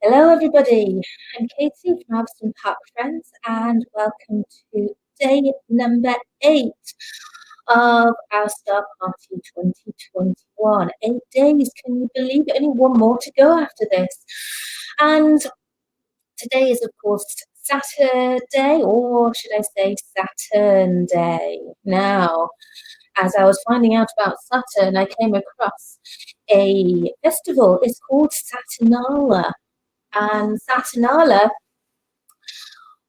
Hello, everybody. I'm Katie from Harveston Park Friends, and welcome to day number 8 of our Star Party 2021. 8 days, can you believe it? Only one more to go after this. And today is, of course, Saturday, or should I say Saturn Day. Now, as I was finding out about Saturn, I came across a festival. It's called Saturnalia. And Saturnalia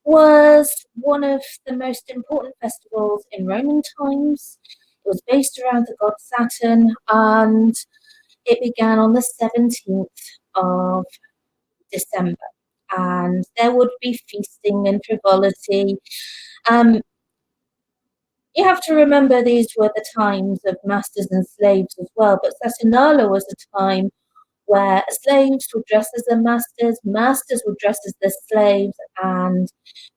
was one of the most important festivals in Roman times. It was based around the god Saturn, and it began on the 17th of December. And there would be feasting and frivolity. You have to remember these were the times of masters and slaves as well, but Saturnalia was a time where slaves would dress as their masters, masters would dress as their slaves, and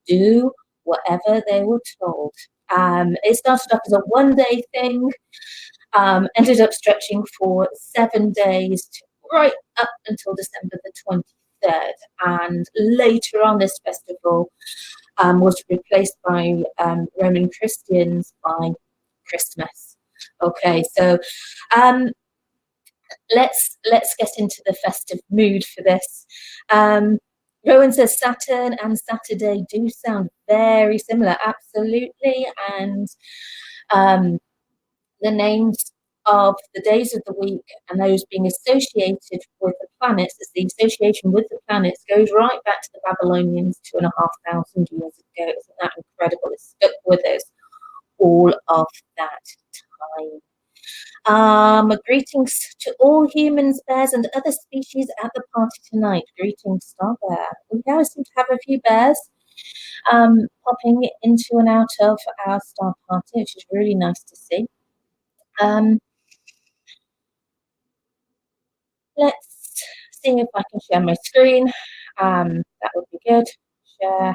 do whatever they were told. It started off as a one-day thing, ended up stretching for 7 days, right up until December the 23rd. And later on, this festival was replaced by Roman Christians by Christmas. Okay, so let's get into the festive mood for this. Rowan says Saturn and Saturday do sound very similar, absolutely, and the names of the days of the week and those being associated with the planets, as the association with the planets goes right back to the Babylonians 2,500 years ago. Isn't that incredible? It's stuck with us all of that time. Greetings to all humans, bears, and other species at the party tonight. Greetings, Star Bear. We now seem to have a few bears popping into and out of our Star Party, which is really nice to see. Let's see if I can share my screen. That would be good. Share.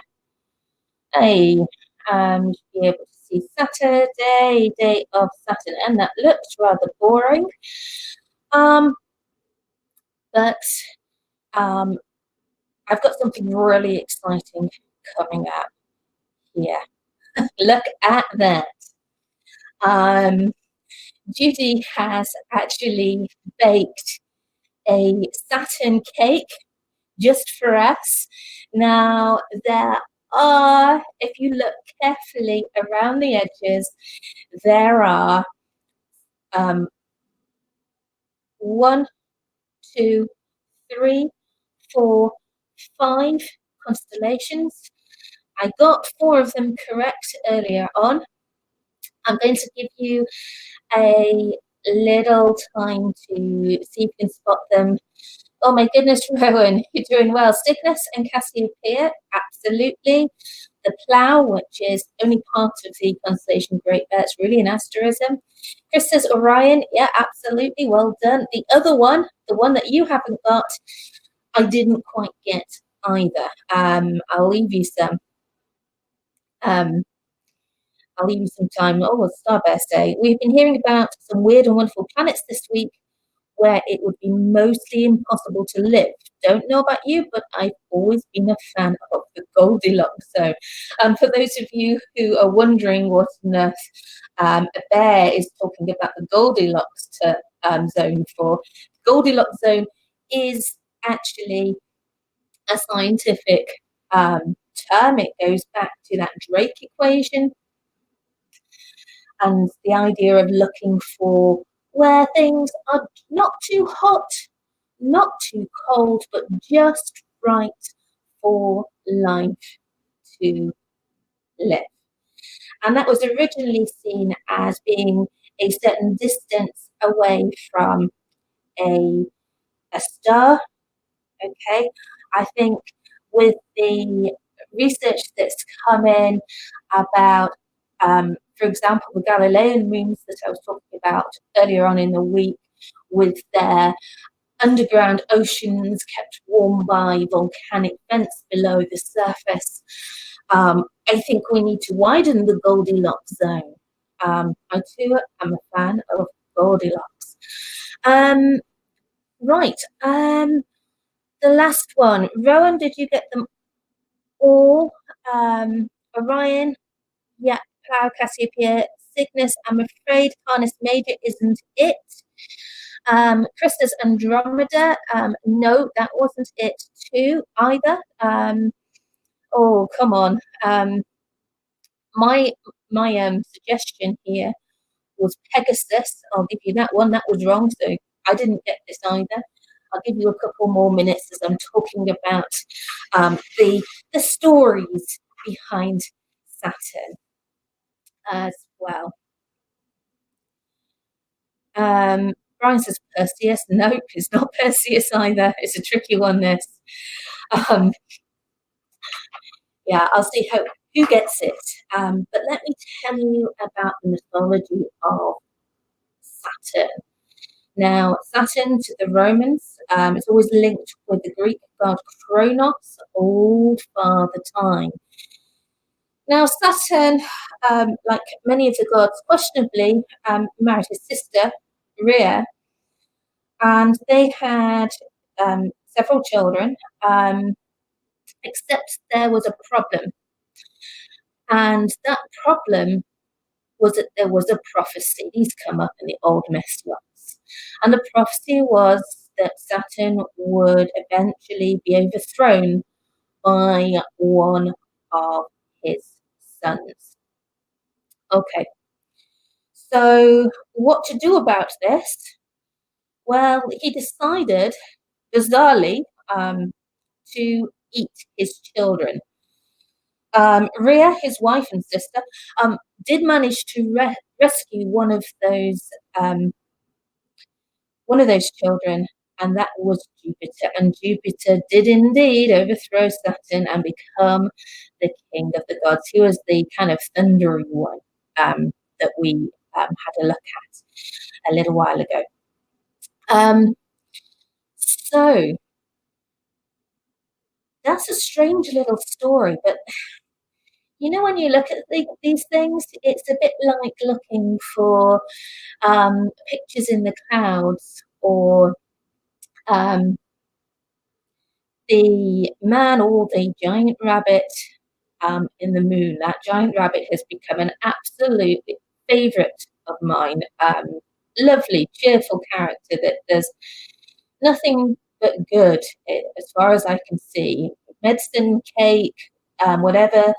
Hey, you should be able to see Saturday, day of Saturn, and that looks rather boring. But I've got something really exciting coming up here. Look at that. Judy has actually baked a Saturn cake just for us. Now, there are, if you look carefully around the edges, there are 1, 2, 3, 4, 5 constellations. I got 4 of them correct earlier on. I'm going to give you a little time to see if you can spot them. Oh my goodness, Rowan, you're doing well. Cygnus and Cassiopeia, absolutely. The Plough, which is only part of the constellation Great Bear, it's really an asterism. Chris says Orion, yeah, absolutely, well done. The other one, the one that you haven't got, I didn't quite get either. I'll leave you some. I'll leave you some time. Oh, Starburst Day. We've been hearing about some weird and wonderful planets this week where it would be mostly impossible to live. Don't know about you, but I've always been a fan of the Goldilocks zone. For those of you who are wondering what on earth a bear is talking about the Goldilocks zone for, Goldilocks zone is actually a scientific term. It goes back to that Drake equation and the idea of looking for where things are not too hot, not too cold, but just right for life to live. And that was originally seen as being a certain distance away from a star. Okay, I think with the research that's come in about for example, the Galilean moons that I was talking about earlier on in the week, with their underground oceans kept warm by volcanic vents below the surface, I think we need to widen the Goldilocks zone. I too am a fan of Goldilocks. Right. the last one. Rowan, did you get them all? Orion, yeah, Plough, Cassiopeia, Cygnus, I'm afraid Canis Major isn't it. Christus Andromeda, no, that wasn't it too either. Oh, come on. My suggestion here was Pegasus. I'll give you that one. That was wrong, so I didn't get this either. I'll give you a couple more minutes as I'm talking about the stories behind Saturn as well. Brian says Perseus. Nope, it's not Perseus either. It's a tricky one, this. Yeah, I'll see who gets it. But let me tell you about the mythology of Saturn. Now, Saturn to the Romans is always linked with the Greek god Kronos, old father time. Now, Saturn, like many of the gods, questionably married his sister, Rhea, and they had several children, except there was a problem. And that problem was that there was a prophecy. These come up in the Old Myths. And the prophecy was that Saturn would eventually be overthrown by one of his sons. Okay, so what to do about this? Well, he decided, bizarrely, to eat his children. Rhea, his wife and sister, did manage to rescue one of those children, and that was Jupiter. And Jupiter did indeed overthrow Saturn and become the king of the gods. He was the kind of thundery one that we had a look at a little while ago. So that's a strange little story, but you know, when you look at these things, it's a bit like looking for pictures in the clouds, or the man or the giant rabbit in the moon. That giant rabbit has become an absolute favourite of mine. Lovely, cheerful character that does nothing but good, as far as I can see. Medicine, cake, whatever.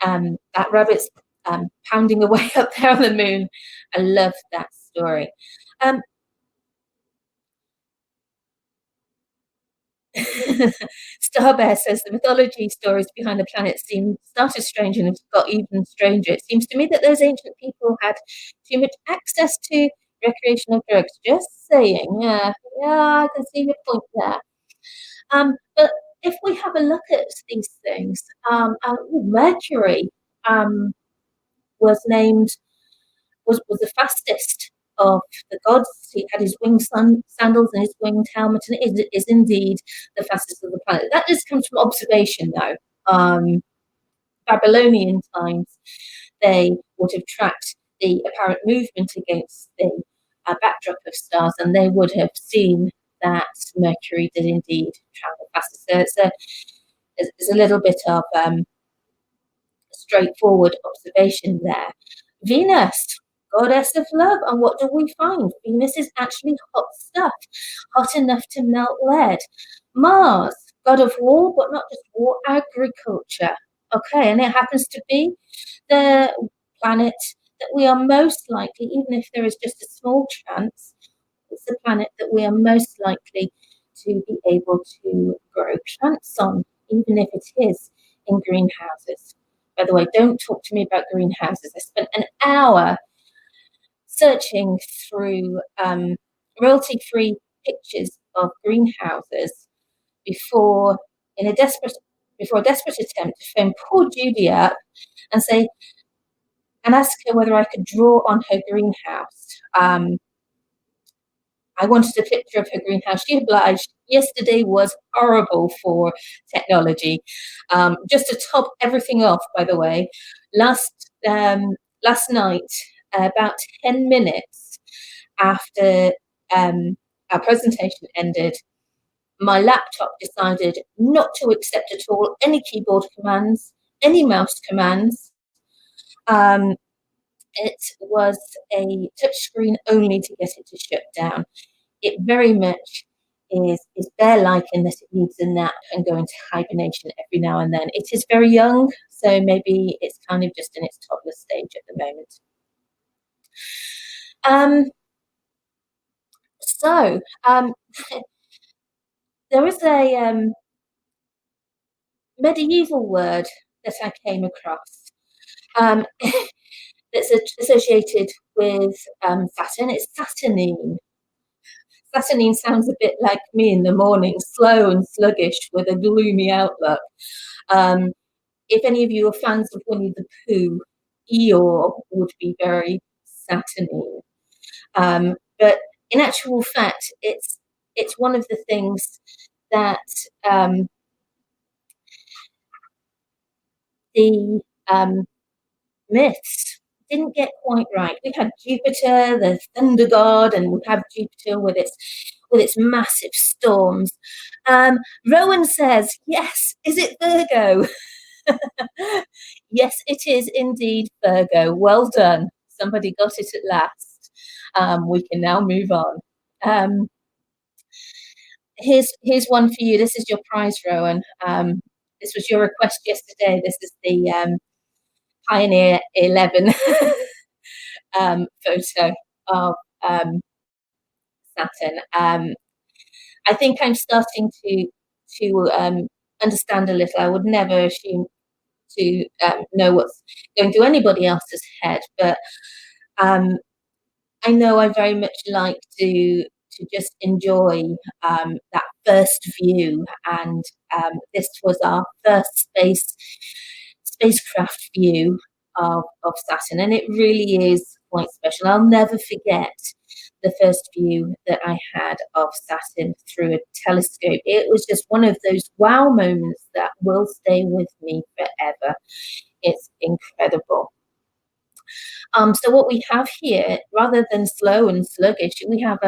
That rabbit's pounding away up there on the moon. I love that story. Starbear says the mythology stories behind the planet started strange and have got even stranger. It seems to me that those ancient people had too much access to recreational drugs. Just saying. Yeah, I can see your point there. But if we have a look at these things, Mercury was named was the fastest of the gods. He had his winged sandals and his winged helmet, and it is indeed the fastest of the planet. That just comes from observation, though. Babylonian times, they would have tracked the apparent movement against the backdrop of stars, and they would have seen that Mercury did indeed travel faster. So it's a little bit of straightforward observation there. Venus, goddess of love, and what do we find? Venus is actually hot stuff, hot enough to melt lead. Mars, god of war, but not just war, agriculture. Okay, and it happens to be the planet that we are most likely, even if there is just a small chance, it's the planet that we are most likely to be able to grow plants on, even if it is in greenhouses. By the way, don't talk to me about greenhouses. I spent an hour searching through royalty-free pictures of greenhouses before a desperate attempt to phone poor Judy up and ask her whether I could draw on her greenhouse. I wanted a picture of her greenhouse. She obliged. Yesterday was horrible for technology. Just to top everything off, by the way, last night, about 10 minutes after our presentation ended, my laptop decided not to accept at all any keyboard commands, any mouse commands. It was a touchscreen only to get it to shut down. It very much is bear-like in that it needs a nap and go into hibernation every now and then. It is very young, so maybe it's kind of just in its toddler stage at the moment. There is a medieval word that I came across that's associated with Saturn. It's Saturnine. Saturnine sounds a bit like me in the morning, slow and sluggish with a gloomy outlook. If any of you are fans of Winnie the Pooh, Eeyore would be very Saturnine. But in actual fact, it's one of the things that the myths didn't get quite right. We had Jupiter, the thunder god, and we have Jupiter with its massive storms. Rowan says, yes, is it Virgo? Yes, it is indeed Virgo. Well done. Somebody got it at last. We can now move on. Here's one for you. This is your prize, Rowan. This was your request yesterday. This is the Pioneer 11 photo of Saturn. I think I'm starting to understand a little. I would never assume to know what's going through anybody else's head, but I know I very much like to just enjoy that first view, and this was our first spacecraft view of Saturn, and it really is quite special. I'll never forget the first view that I had of Saturn through a telescope. It was just one of those wow moments that will stay with me forever. It's incredible. So what we have here, rather than slow and sluggish, we have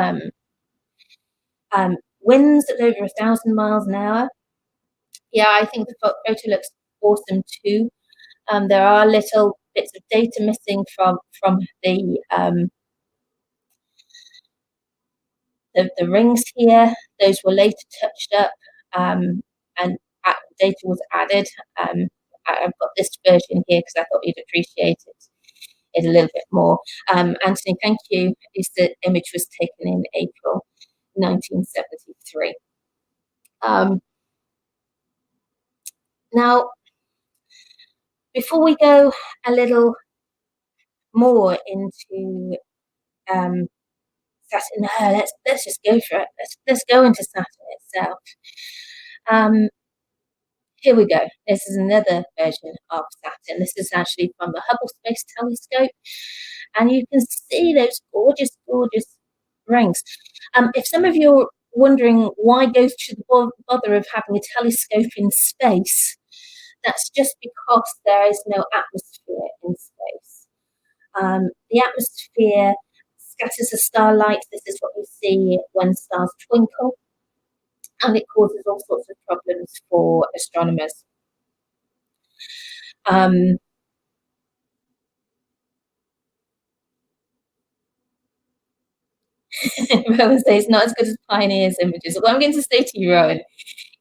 winds at over 1,000 miles an hour. Yeah, I think the photo looks awesome too. There are little bits of data missing from the rings here. Those were later touched up, and data was added. I've got this version here because I thought you'd appreciate it a little bit more. Anthony, thank you. The image was taken in April 1973. Now, before we go a little more into Saturn, let's just go for it. Let's go into Saturn itself. Here we go. This is another version of Saturn. This is actually from the Hubble Space Telescope, and you can see those gorgeous, gorgeous rings. If some of you are wondering why go through the bother of having a telescope in space, that's just because there is no atmosphere in space. The atmosphere scatters the starlight. This is what we see when stars twinkle, and it causes all sorts of problems for astronomers. Rowan says it's not as good as Pioneer's images. What I'm going to say to you, Rowan,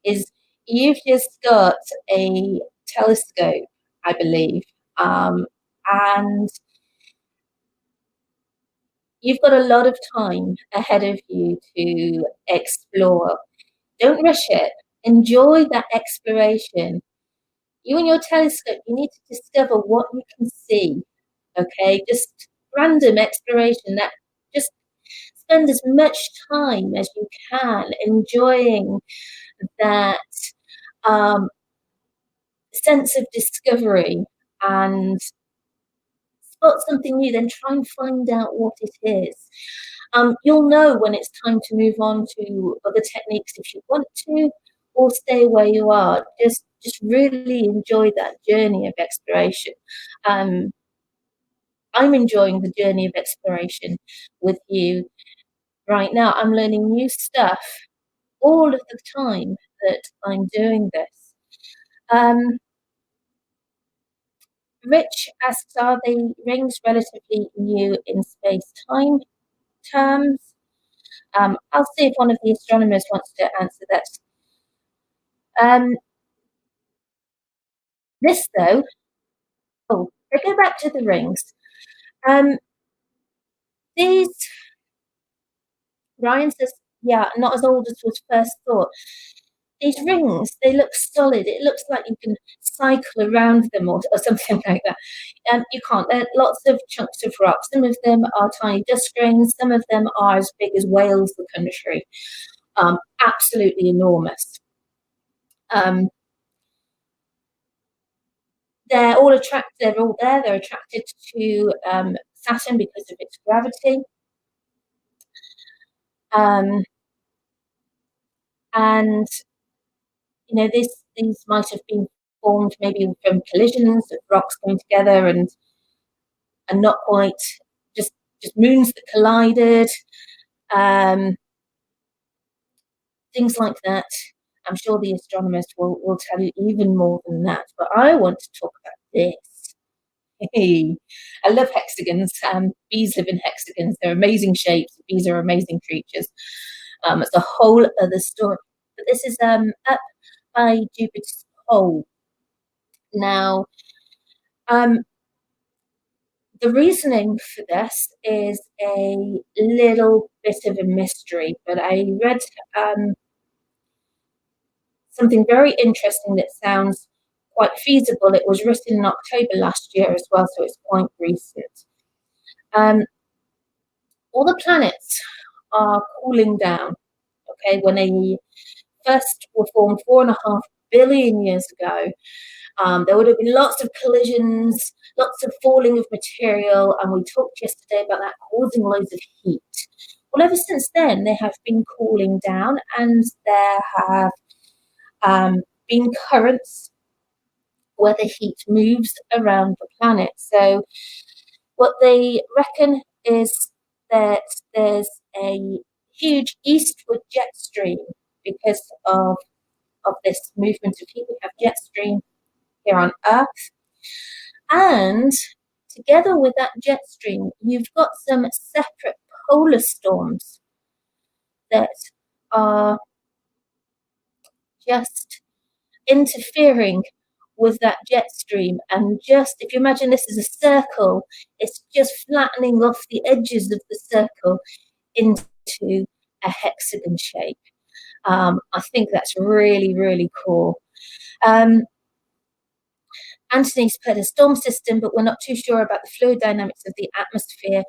is you've just got a telescope, I believe, and you've got a lot of time ahead of you to explore. Don't rush it. Enjoy that exploration. You and your telescope, you need to discover what you can see. Okay, just random exploration. That just spend as much time as you can enjoying that sense of discovery, and spot something new, then try and find out what it is. You'll know when it's time to move on to other techniques if you want to, or stay where you are. Just really enjoy that journey of exploration. I'm enjoying the journey of exploration with you right now. I'm learning new stuff all of the time that I'm doing this. Rich asks, are the rings relatively new in space-time terms? I'll see if one of the astronomers wants to answer that. This, though, I go back to the rings. These, Ryan says, yeah, not as old as was first thought. These rings, they look solid. It looks like you can cycle around them or something like that. You can't. There are lots of chunks of rock. Some of them are tiny dust grains. Some of them are as big as Wales, the country. Absolutely enormous. They're all attracted. They're all there. They're attracted to Saturn because of its gravity. And you know, these might have been formed maybe from collisions of rocks coming together and not quite just moons that collided, things like that. I'm sure the astronomers will tell you even more than that, but I want to talk about this. Hey, I love hexagons. Bees live in hexagons. They're amazing shapes. Bees are amazing creatures. It's a whole other story. But this is up by Jupiter's pole. Now, the reasoning for this is a little bit of a mystery, but I read something very interesting that sounds quite feasible. It was written in October last year as well, so it's quite recent. All the planets are cooling down. Okay, when they first were formed 4.5 billion years ago, there would have been lots of collisions, lots of falling of material, and we talked yesterday about that causing loads of heat. Well, ever since then, they have been cooling down, and there have been currents where the heat moves around the planet. So what they reckon is that there's a huge eastward jet stream because of this movement of heat. We have jet stream here on Earth. And together with that jet stream, you've got some separate polar storms that are just interfering with that jet stream. And just, if you imagine this as a circle, it's just flattening off the edges of the circle into a hexagon shape. I think that's really, really cool. Anthony's put a storm system, but we're not too sure about the fluid dynamics of the atmosphere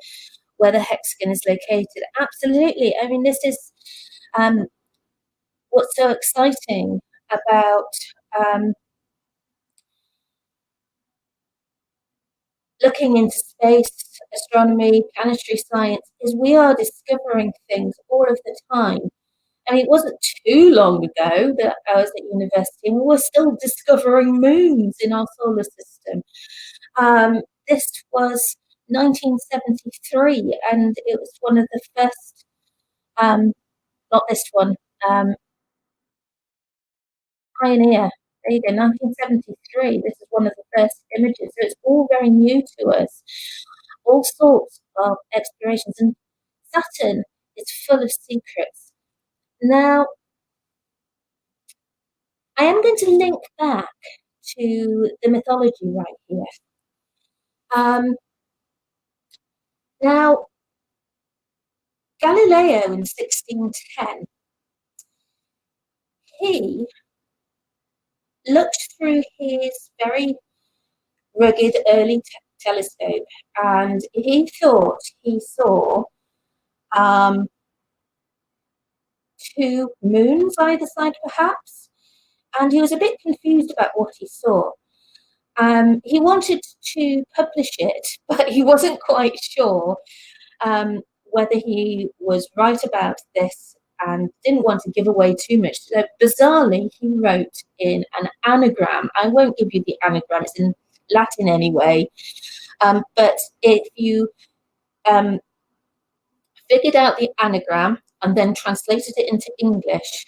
where the hexagon is located. Absolutely. I mean, this is what's so exciting about looking into space, astronomy, planetary science, is we are discovering things all of the time. I mean, it wasn't too long ago that I was at university and we were still discovering moons in our solar system. This was 1973, and it was one of the first, not this one, Pioneer. There you go, 1973. This is one of the first images. So it's all very new to us. All sorts of explorations, and Saturn is full of secrets. Now, I am going to link back to the mythology right here. Now, Galileo in 1610, he looked through his very rugged early telescope and he thought he saw two moons either side perhaps, and he was a bit confused about what he saw. He wanted to publish it, but he wasn't quite sure whether he was right about this and didn't want to give away too much. So bizarrely, he wrote in an anagram. I won't give you the anagram, it's in Latin anyway. But if you figured out the anagram and then translated it into English,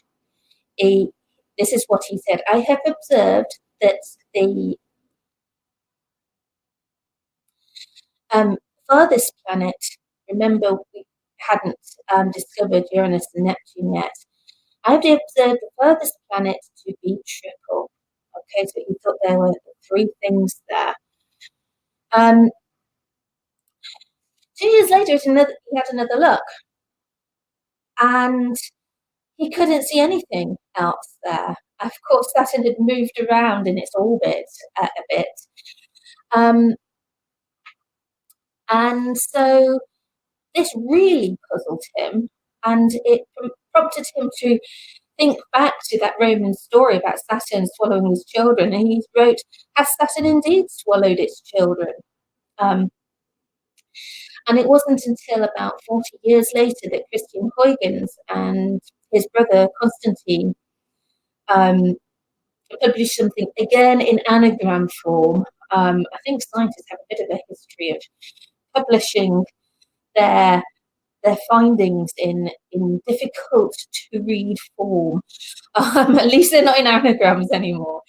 This is what he said: I have observed that the farthest planet, remember we hadn't discovered Uranus and Neptune yet. I've observed the furthest planet to be triple. Okay, so he thought there were three things there. 2 years later, he had another look, and he couldn't see anything else there. Of course, Saturn had moved around in its orbit a bit. And so this really puzzled him, and it prompted him to think back to that Roman story about Saturn swallowing his children. And he wrote, has Saturn indeed swallowed its children? And it wasn't until about 40 years later that Christian Huygens and his brother Constantine published something, again in anagram form. I think scientists have a bit of a history of publishing their findings in difficult to read form. At least they're not in anagrams anymore.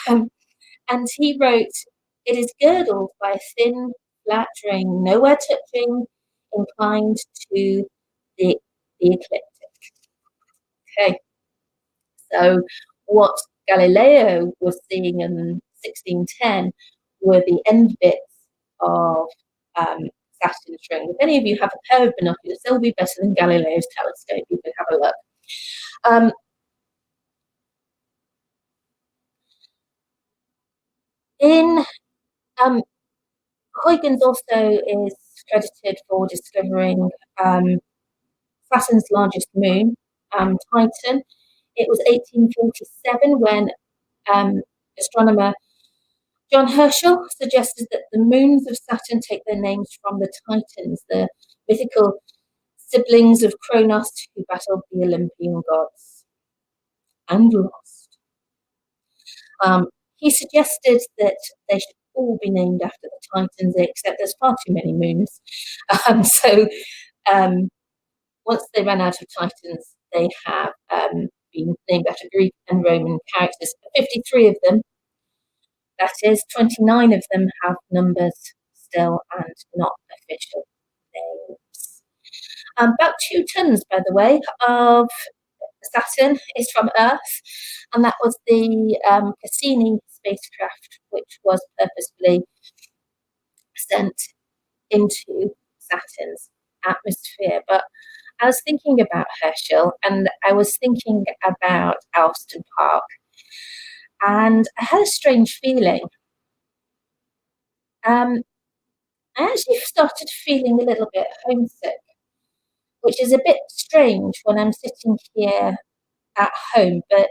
And he wrote, it is girdled by a thin, flat ring, nowhere touching, inclined to the ecliptic. Okay, so what Galileo was seeing in 1610 were the end bits of Saturn's ring. If any of you have a pair of binoculars, they'll be better than Galileo's telescope. You can have a look. Huygens also is credited for discovering Saturn's largest moon, Titan. It was 1847 when astronomer John Herschel suggested that the moons of Saturn take their names from the Titans, the mythical siblings of Kronos who battled the Olympian gods and lost. He suggested that they should all be named after the Titans, except there's far too many moons. So once they ran out of Titans, they have been named after Greek and Roman characters. 53 of them, that is, 29 of them have numbers still and not official names. About 2 tons, by the way, of Saturn is from Earth, and that was the Cassini spacecraft, which was purposefully sent into Saturn's atmosphere. But I was thinking about Herschel, and I was thinking about Alston Park, and I had a strange feeling. I actually started feeling a little bit homesick, which is a bit strange when I'm sitting here at home, but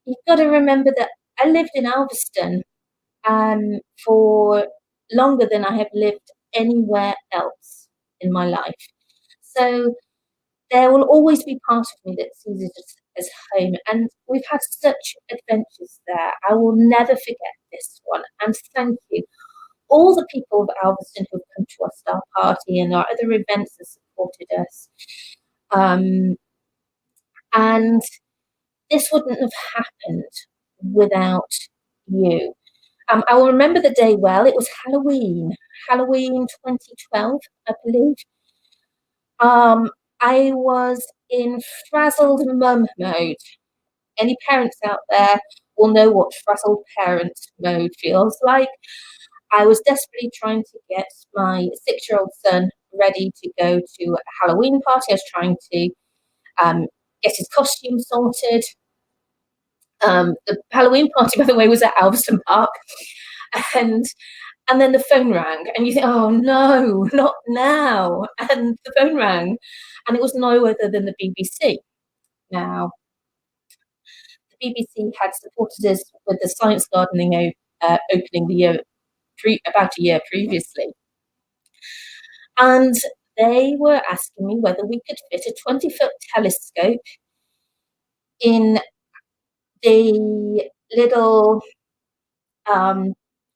you've got to remember that I lived in Alveston for longer than I have lived anywhere else in my life. So there will always be part of me that sees it as home. And we've had such adventures there. I will never forget this one. And thank you. All the people of Alveston who've come to our Star Party and our other events that supported us. And this wouldn't have happened without you. I will remember the day well. It was Halloween 2012, I believe. I was in frazzled mum mode. Any parents out there will know what frazzled parent mode feels like. I was desperately trying to get my 6-year-old son ready to go to a Halloween party. I was trying to get his costume sorted. The Halloween party, by the way, was at Alveston Park. And then the phone rang, and you think, oh no, not now. And the phone rang, and it was no other than the BBC. Now, the BBC had supported us with the science gardening opening the year about a year previously. And they were asking me whether we could fit a 20-foot telescope in the little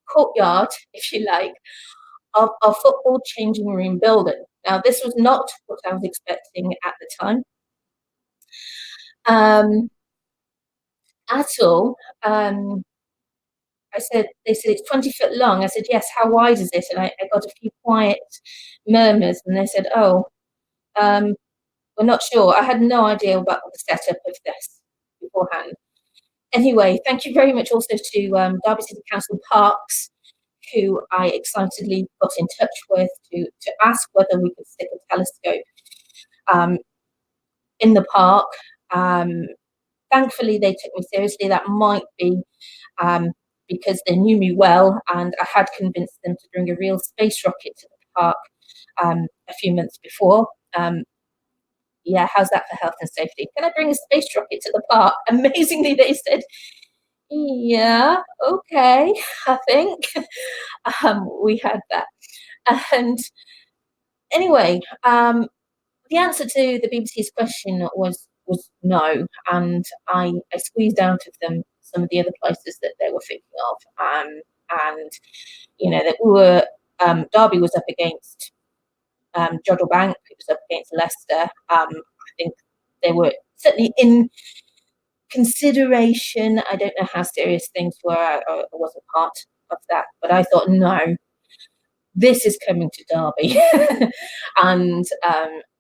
courtyard, if you like, of a football changing room building. Now, this was not what I was expecting at the time. at all. They said it's 20 foot long. I said, yes, how wide is it? And I got a few quiet murmurs, and they said, oh, um, we're not sure. I had no idea about the setup of this beforehand. Anyway, thank you very much also to Derby City Council Parks, who I excitedly got in touch with to ask whether we could stick a telescope um, in the park. Thankfully, they took me seriously. That might be because they knew me well, and I had convinced them to bring a real space rocket to the park a few months before. Yeah, how's that for health and safety? Can I bring a space rocket to the park? Amazingly, they said, yeah, okay, I think. We had that. And anyway, the answer to the BBC's question was no, and I squeezed out of them some of the other places that they were thinking of, and that we were Derby was up against Joddle Bank, it was up against Leicester. I think they were certainly in consideration. I don't know how serious things were. I wasn't part of that, but I thought no, this is coming to Derby. And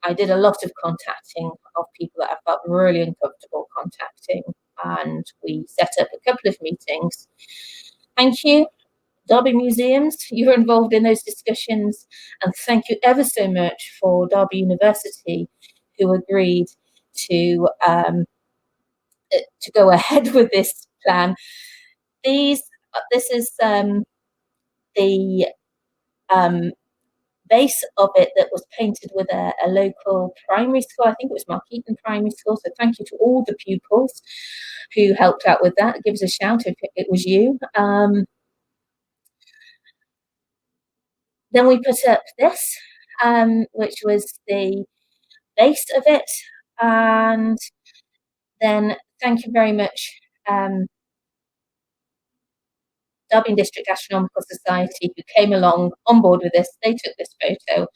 I did a lot of contacting of people that I felt really uncomfortable contacting, and we set up a couple of meetings. Thank you, Derby Museums, you were involved in those discussions, and thank you ever so much for Derby University, who agreed to go ahead with this plan. This is the base of it that was painted with a local primary school. I think it was Markeaton Primary School. So thank you to all the pupils who helped out with that. Give us a shout if it was you. Then we put up this, which was the base of it. And then thank you very much, Derby District Astronomical Society, who came along on board with this. They took this photo.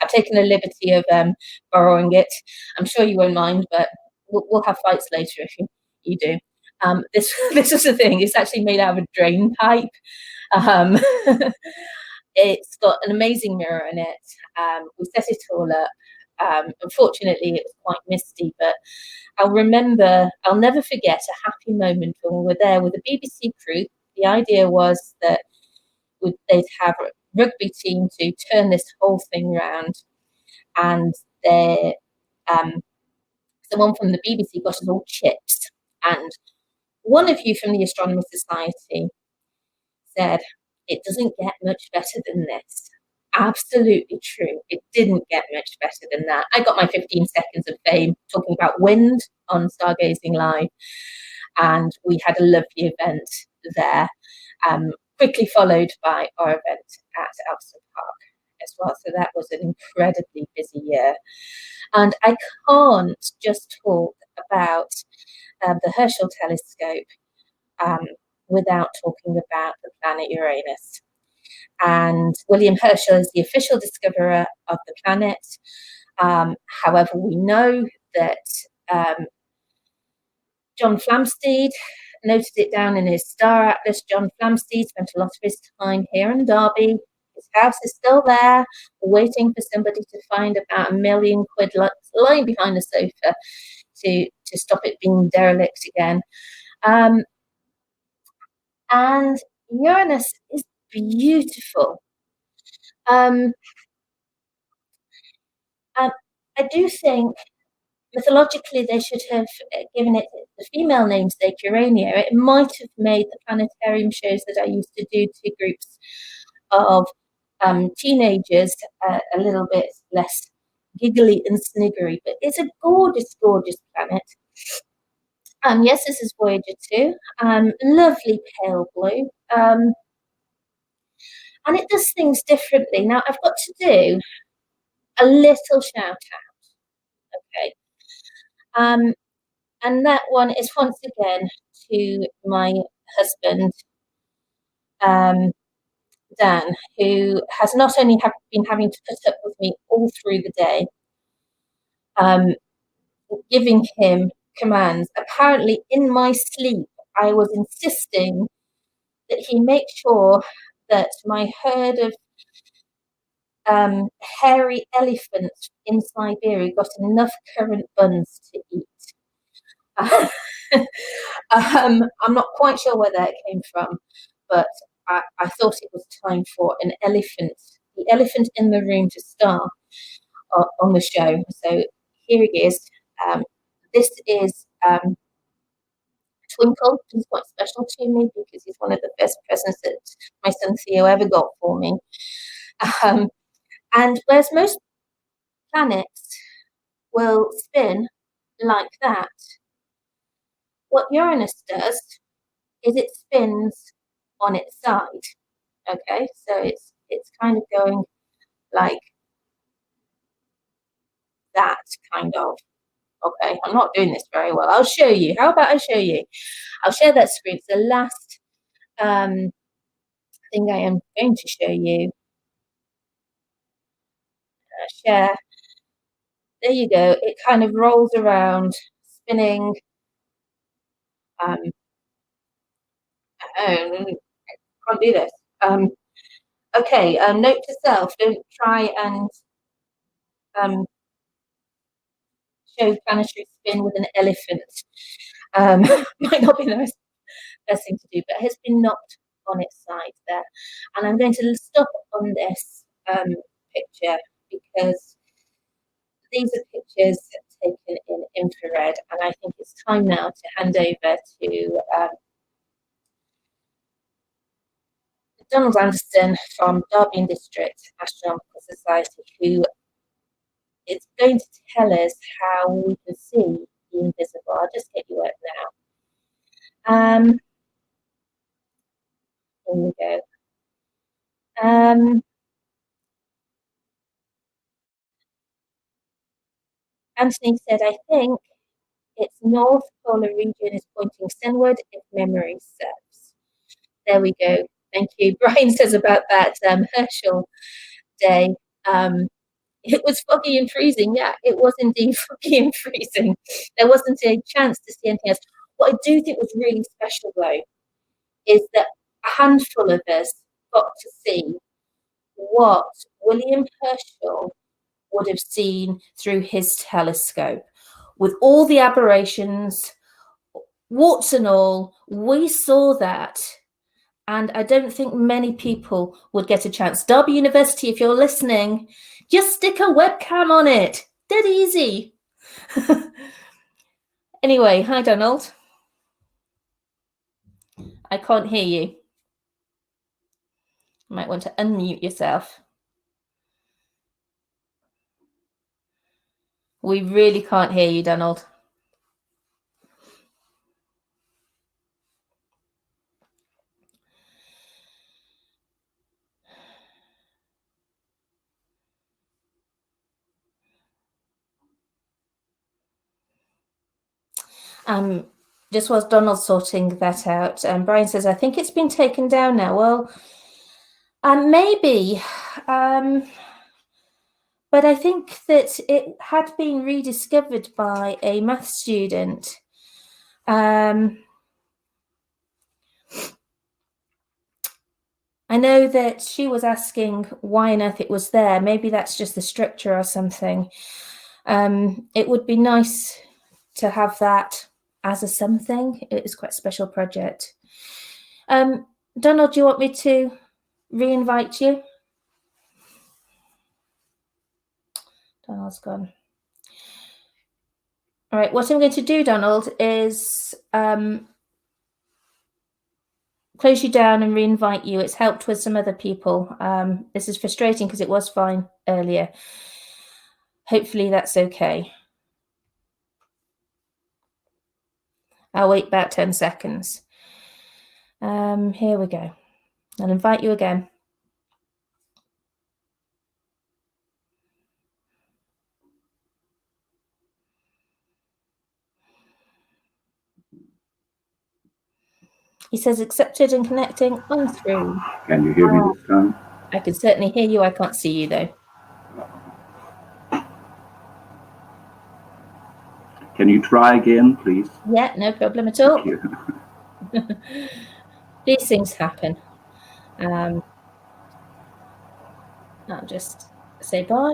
I've taken the liberty of borrowing it. I'm sure you won't mind, but we'll have fights later if you do. This is the thing. It's actually made out of a drain pipe. Um, it's got an amazing mirror in it. We set it all up. Unfortunately, it was quite misty, but I'll never forget a happy moment when we were there with the BBC crew. The idea was that they'd have a rugby team to turn this whole thing around, and someone from the BBC got us all chips. And one of you from the Astronomy Society said, it doesn't get much better than this. Absolutely true. It didn't get much better than that. I got my 15 seconds of fame talking about wind on Stargazing Live, and we had a lovely event there, quickly followed by our event at Alston Park as well. So that was an incredibly busy year. And I can't just talk about the Herschel telescope without talking about the planet Uranus. And William Herschel is the official discoverer of the planet. However, we know that John Flamsteed noted it down in his star atlas. John Flamsteed spent a lot of his time here in Derby. His house is still there, waiting for somebody to find about £1 million lying behind the sofa to stop it being derelict again. And Uranus is beautiful. I do think mythologically they should have given it the female namesake Urania. It might have made the planetarium shows that I used to do to groups of teenagers a little bit less giggly and sniggery, but it's a gorgeous, gorgeous planet. Yes, this is Voyager 2. Lovely pale blue. And it does things differently. Now, I've got to do a little shout out, okay? And that one is once again to my husband, Dan, who has not only been having to put up with me all through the day, giving him commands. Apparently, in my sleep, I was insisting that he make sure that my herd of hairy elephants in Siberia got enough currant buns to eat. I'm not quite sure where that came from, but I thought it was time for an elephant, the elephant in the room, to star on the show. So here it is. This is Twinkle. He's quite special to me because he's one of the best presents that my son Theo ever got for me. And whereas most planets will spin like that, what Uranus does is it spins on its side. Okay, so it's kind of going like that, kind of. Okay, I'm not doing this very well. I'll show you. How about I show you? I'll share that screen. It's the last thing I am going to show you. Share. There you go. It kind of rolls around, spinning. Oh, can't do this. Okay, note to self, don't try and show planetary spin with an elephant. Might not be the best thing to do, but it has been knocked on its side there. And I'm going to stop on this picture because these are pictures taken in infrared, and I think it's time now to hand over to Donald Anderson from Derby District Astronomical Society, who is going to tell us how we can see the invisible. I'll just get you up now. Here we go. Anthony said, I think its north polar region is pointing sunward if memory serves. There we go. Thank you. Brian says about that Herschel day. It was foggy and freezing. Yeah, it was indeed foggy and freezing. There wasn't a chance to see anything else. What I do think was really special, though, is that a handful of us got to see what William Herschel would have seen through his telescope. With all the aberrations, warts and all, we saw that. And I don't think many people would get a chance. Derby University, if you're listening, just stick a webcam on it. Dead easy. Anyway, hi, Donald. I can't hear you. You might want to unmute yourself. We really can't hear you, Donald. Just whilst Donald's sorting that out, Brian says, I think it's been taken down now. Well, maybe, but I think that it had been rediscovered by a math student. I know that she was asking why on earth it was there. Maybe that's just the structure or something. It would be nice to have that as a something. It is quite a special project. Donald, do you want me to re-invite you? Donald's gone. All right, what I'm going to do, Donald, is close you down and re-invite you. It's helped with some other people. This is frustrating because it was fine earlier. Hopefully that's okay. I'll wait about 10 seconds. Here we go. I'll invite you again. He says accepted and connecting on through. Can you hear me this time? I can certainly hear you. I can't see you though. Can you try again, please? Yeah, no problem at all. Thank you. These things happen. I'll just say bye.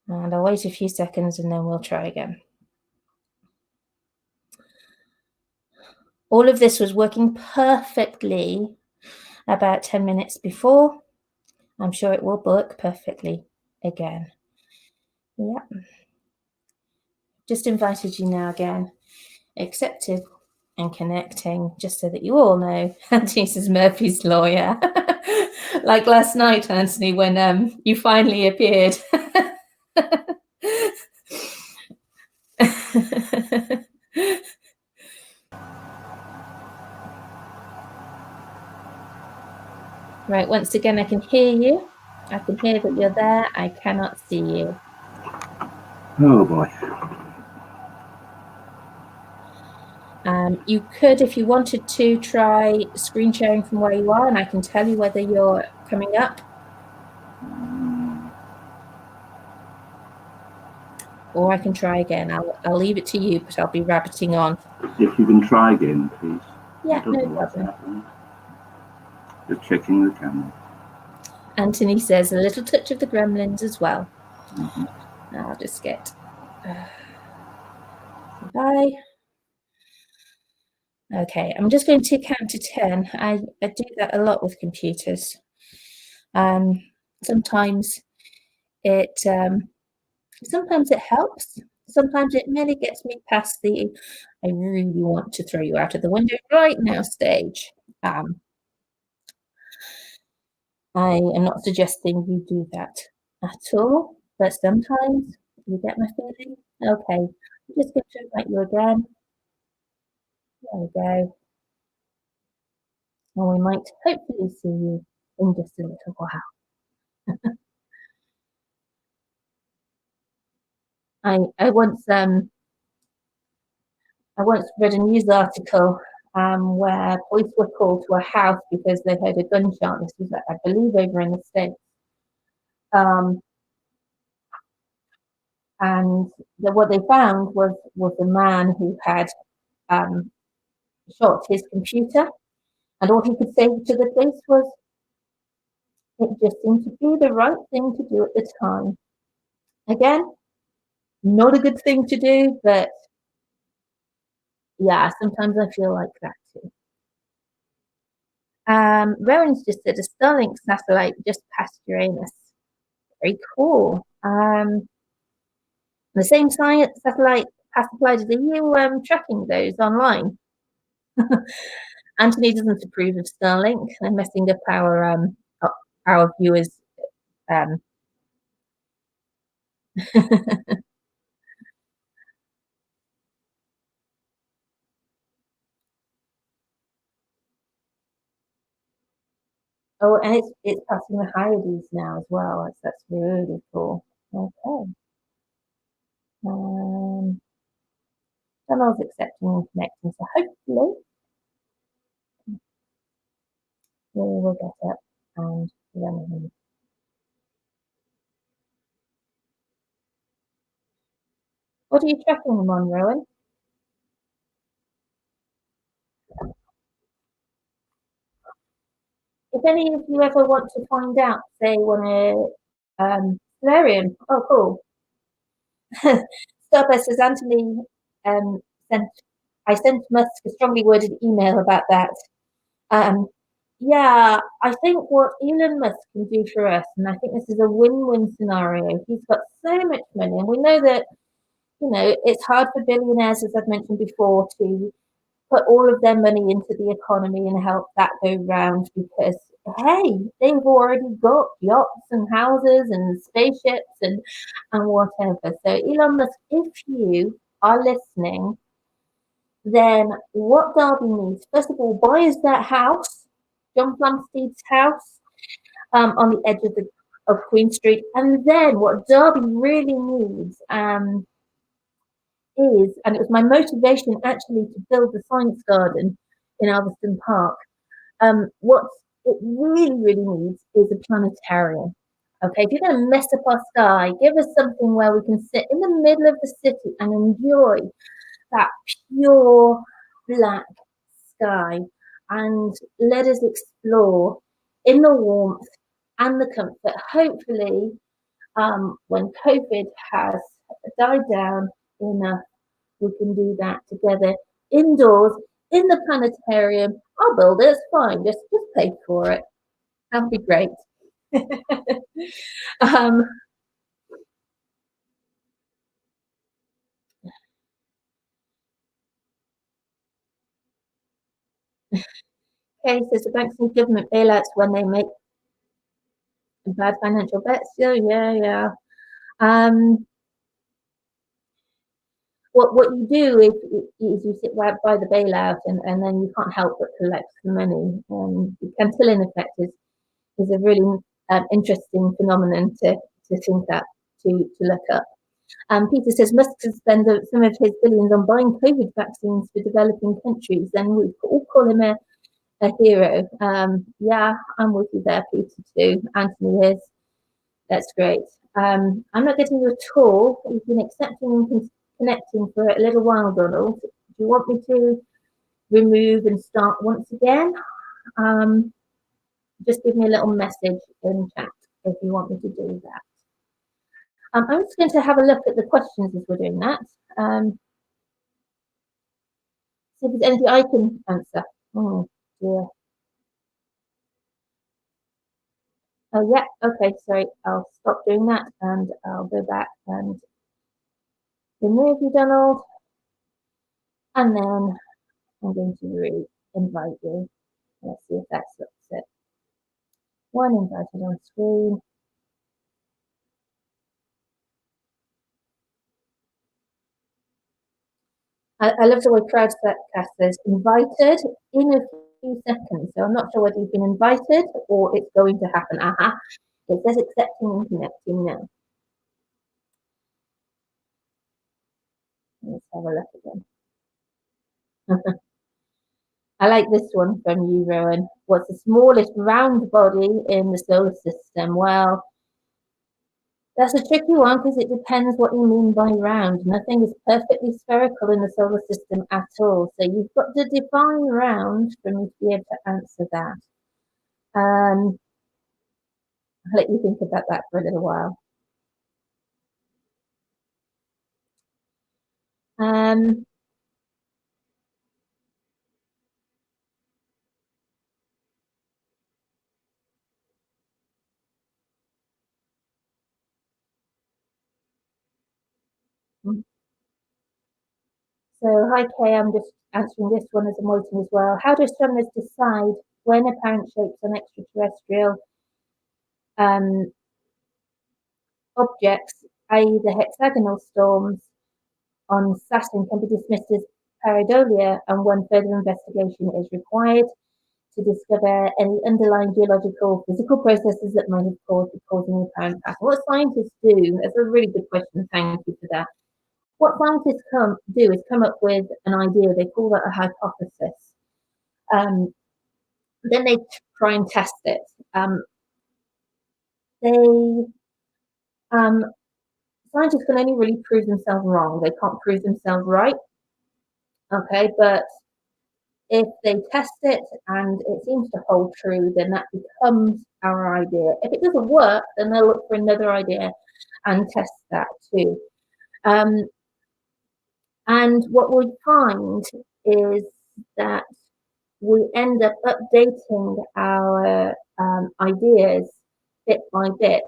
And I'll wait a few seconds and then we'll try again. All of this was working perfectly about 10 minutes before. I'm sure it will work perfectly again. Yeah. Just invited you now again. Accepted and connecting, just so that you all know. This is Murphy's lawyer. Like last night, Anthony, when you finally appeared. Right, once again, I can hear you. I can hear that you're there. I cannot see you. Oh boy. You could, if you wanted to, try screen sharing from where you are, and I can tell you whether you're coming up. Or I can try again. I'll leave it to you, but I'll be rabbiting on. If you can try again, please. Yeah, I don't no know what's problem. happening. Just checking the camera. Anthony says a little touch of the gremlins as well. Mm-hmm. I'll just get bye. Okay, I'm just going to count to 10. I do that a lot with computers. Sometimes it helps. Sometimes it merely gets me past the I really want to throw you out of the window right now stage. I am not suggesting you do that at all, but sometimes you get my feeling. Okay, I'm just going to invite you again. There we go. And we might hopefully see you in just a little while. I once read a news article where police were called to a house because they heard a gunshot. This was, I believe, over in the States. And what they found was a man who had shot his computer, and all he could say to the police was, "It just seemed to be the right thing to do at the time." Again, not a good thing to do, but yeah, sometimes I feel like that too. Rowan's just said a Starlink satellite just passed Uranus. Very cool. The same science satellite passed applied. Are you tracking those online? Anthony doesn't approve of Starlink. They're messing up our viewers. Oh, and it's passing the Hyades now as well. That's really cool. Okay. Channel's accepting and connecting, so hopefully we will get up and running. What are you tracking them on, Rowan? If any of you ever want to find out, say, want a Solarium. Oh, cool. Starburst says Anthony sent Musk a strongly worded email about that. Yeah, I think what Elon Musk can do for us, and I think this is a win-win scenario. He's got so much money, and we know that it's hard for billionaires, as I've mentioned before, to put all of their money into the economy and help that go round because, hey, they've already got yachts and houses and spaceships and whatever. So, Elon Musk, if you are listening, then what Derby needs, first of all, buy us that house, John Flamsteed's house, on the edge of Queen Street. And then what Derby really needs is, and it was my motivation actually to build the science garden in Alveston Park. What it really, really needs is a planetarium. Okay, if you're going to mess up our sky, give us something where we can sit in the middle of the city and enjoy that pure black sky and let us explore in the warmth and the comfort. Hopefully, when COVID has died down enough, we can do that together indoors in the planetarium. I'll build it, it's fine, just pay for it. That'd be great. um, okay, so the banks and government bailouts when they make bad financial bets. Oh, yeah. Um, what you do is you sit right by the bailout and then you can't help but collect the money. The Cantillon effect is a really interesting phenomenon to think up, to look up. Peter says Musk could spend some of his billions on buying COVID vaccines for developing countries, then we all call him a hero. Yeah, I'm with you there, Peter, too. Anthony is. That's great. I'm not getting you at all. You've been accepting and connecting for a little while, Donald. Do you want me to remove and start once again? Just give me a little message in chat if you want me to do that. I'm just going to have a look at the questions as we're doing that. See if there's anything I can answer. Oh, dear. Oh, yeah. Okay, sorry. I'll stop doing that and I'll go back and remove you, Donald. And then I'm going to invite you. Let's see if that's it. One invited on screen. I love the way Crowdcast says invited in a few seconds. So I'm not sure whether you've been invited or it's going to happen. Aha. It says accepting and connecting now. Let's have a look again. I like this one from you, Rowan. What's the smallest round body in the solar system? Well, that's a tricky one because it depends what you mean by round. Nothing is perfectly spherical in the solar system at all. So you've got to define round for me to be able to answer that. I'll let you think about that for a little while. So, hi Kay, I'm just answering this one as I'm waiting as well. How do astronomers decide when apparent shapes on extraterrestrial objects, i.e. the hexagonal storms on Saturn, can be dismissed as pareidolia and when further investigation is required to discover any underlying geological physical processes that might have caused the causing apparent pattern? What scientists do, that's a really good question, thank you for that. What scientists do is come up with an idea, they call that a hypothesis. Then they try and test it. Scientists can only really prove themselves wrong. They can't prove themselves right. Okay, but if they test it and it seems to hold true, then that becomes our idea. If it doesn't work, then they'll look for another idea and test that too. And what we find is that we end up updating our ideas bit by bit.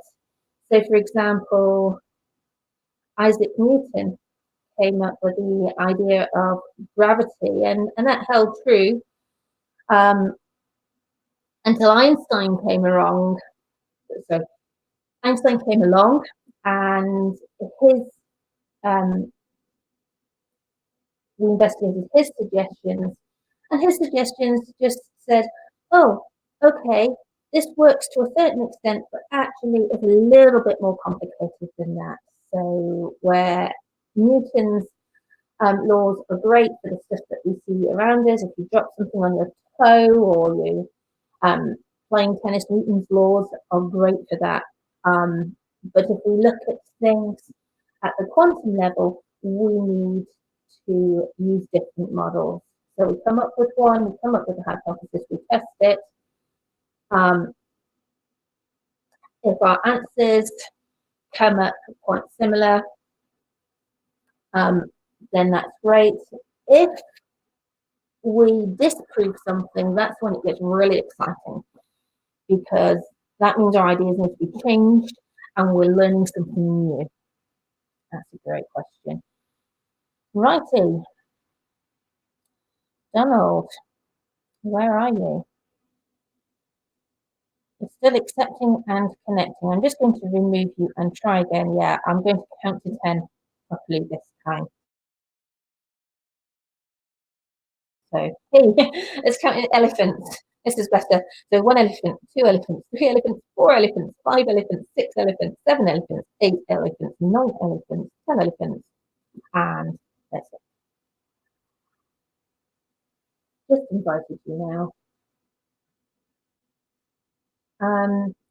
So, for example, Isaac Newton came up with the idea of gravity, and that held true until Einstein came along. So, Einstein came along, and we investigated his suggestions, and his suggestions just said, oh, okay, this works to a certain extent, but actually it's a little bit more complicated than that. So where Newton's laws are great for the stuff that we see around us, if you drop something on your toe or you playing tennis, Newton's laws are great for that. But if we look at things at the quantum level, we need to use different models. So we come up with one, we come up with a hypothesis, we test it. If our answers come up quite similar, then that's great. If we disprove something, that's when it gets really exciting, because that means our ideas need to be changed and we're learning something new. That's a great question. Righty. Donald, where are you? It's still accepting and connecting. I'm just going to remove you and try again. Yeah, I'm going to count to 10 properly this time. So, hey, let's count in elephants. This is better. So 1 elephant, 2 elephants, 3 elephants, 4 elephants, 5 elephants, 6 elephants, 7 elephants, 8 elephants, 9 elephants, 10 elephants, and that's it. Just invited you now.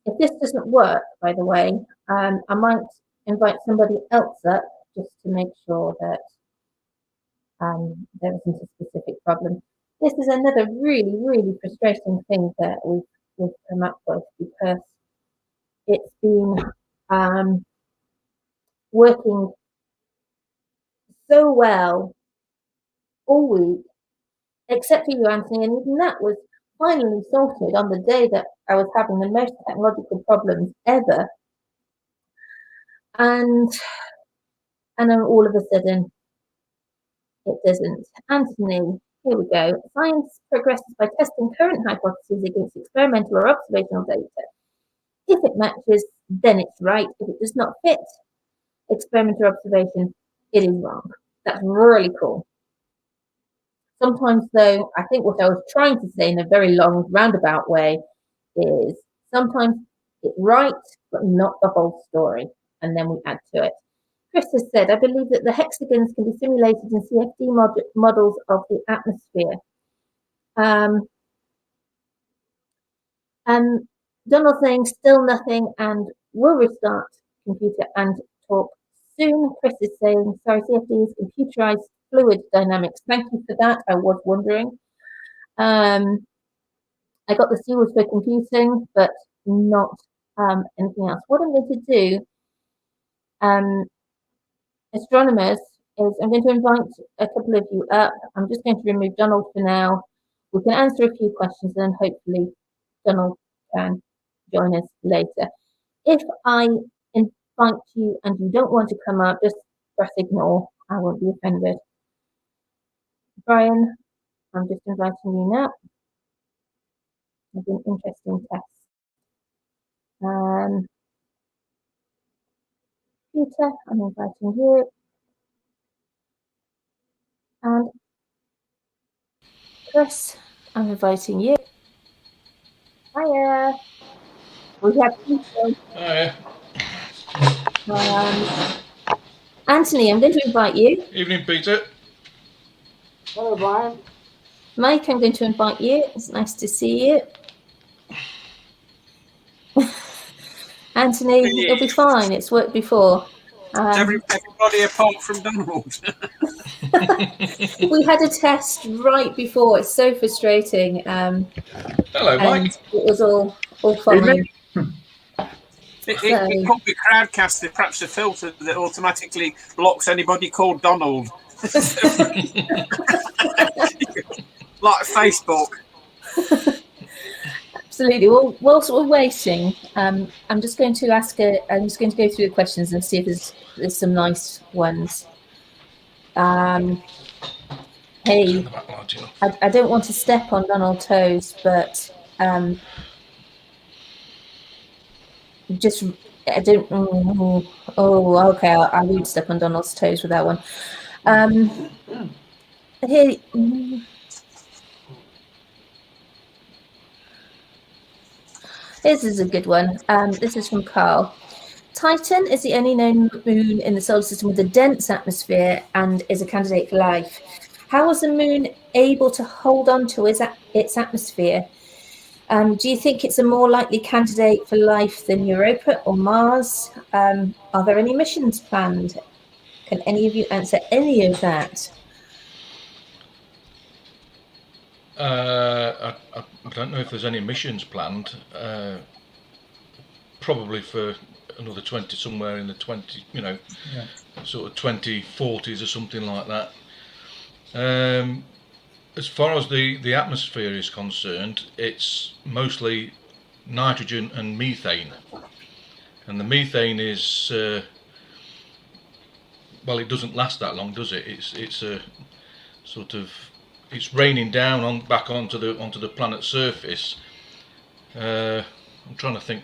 If this doesn't work, by the way, I might invite somebody else up just to make sure that there isn't a specific problem. This is another really, really frustrating thing that we've come up with, because it's been working so well all week, except for you, Anthony, and even that was finally sorted on the day that I was having the most technological problems ever. And then all of a sudden, it doesn't. Anthony, here we go. Science progresses by testing current hypotheses against experimental or observational data. If it matches, then it's right. If it does not fit experimental observation, it is wrong. That's really cool. Sometimes, though, I think what I was trying to say in a very long, roundabout way is sometimes it's right, but not the whole story. And then we add to it. Chris has said, I believe that the hexagons can be simulated in CFD models of the atmosphere. Donald saying, still nothing, and will restart computer and talk soon. Chris is saying, sorry, CFD is computerized fluid dynamics. Thank you for that. I was wondering. I got the C was for computing, but not anything else. What I'm going to do, astronomers, is I'm going to invite a couple of you up. I'm just going to remove Donald for now. We can answer a few questions and then hopefully Donald can join us later. If I invite you and you don't want to come up, just press ignore. I won't be offended. Brian, I'm just inviting you now. It's an interesting test. Peter, I'm inviting you. And Chris, I'm inviting you. Hiya. We have Peter. Hiya. Anthony, I'm going to invite you. Evening, Peter. Hello, Brian. Mike, I'm going to invite you. It's nice to see you. Anthony, it'll be fine. It's worked before. Everybody apart from Donald. We had a test right before. It's so frustrating. Hello, Mike. It was all fine. It could be crowdcasted, perhaps a filter that automatically blocks anybody called Donald. Like Facebook. Absolutely. Well, whilst we're waiting, I'm just going to I'm just going to go through the questions and see if there's some nice ones. Hey, I don't want to step on Donald's toes, but just I don't. Oh, okay. I would step on Donald's toes with that one. Hey. This is a good one. This is from Carl. Titan is the only known moon in the solar system with a dense atmosphere and is a candidate for life. How was the moon able to hold on to its atmosphere? Do you think it's a more likely candidate for life than Europa or Mars? Are there any missions planned? Can any of you answer any of that? I don't know if there's any missions planned. Probably for another 20, somewhere in the 20, sort of 2040s or something like that. As far as the atmosphere is concerned, it's mostly nitrogen and methane, and the methane is well, it doesn't last that long, does it? It's a sort of, it's raining down back onto the planet's surface. I'm trying to think.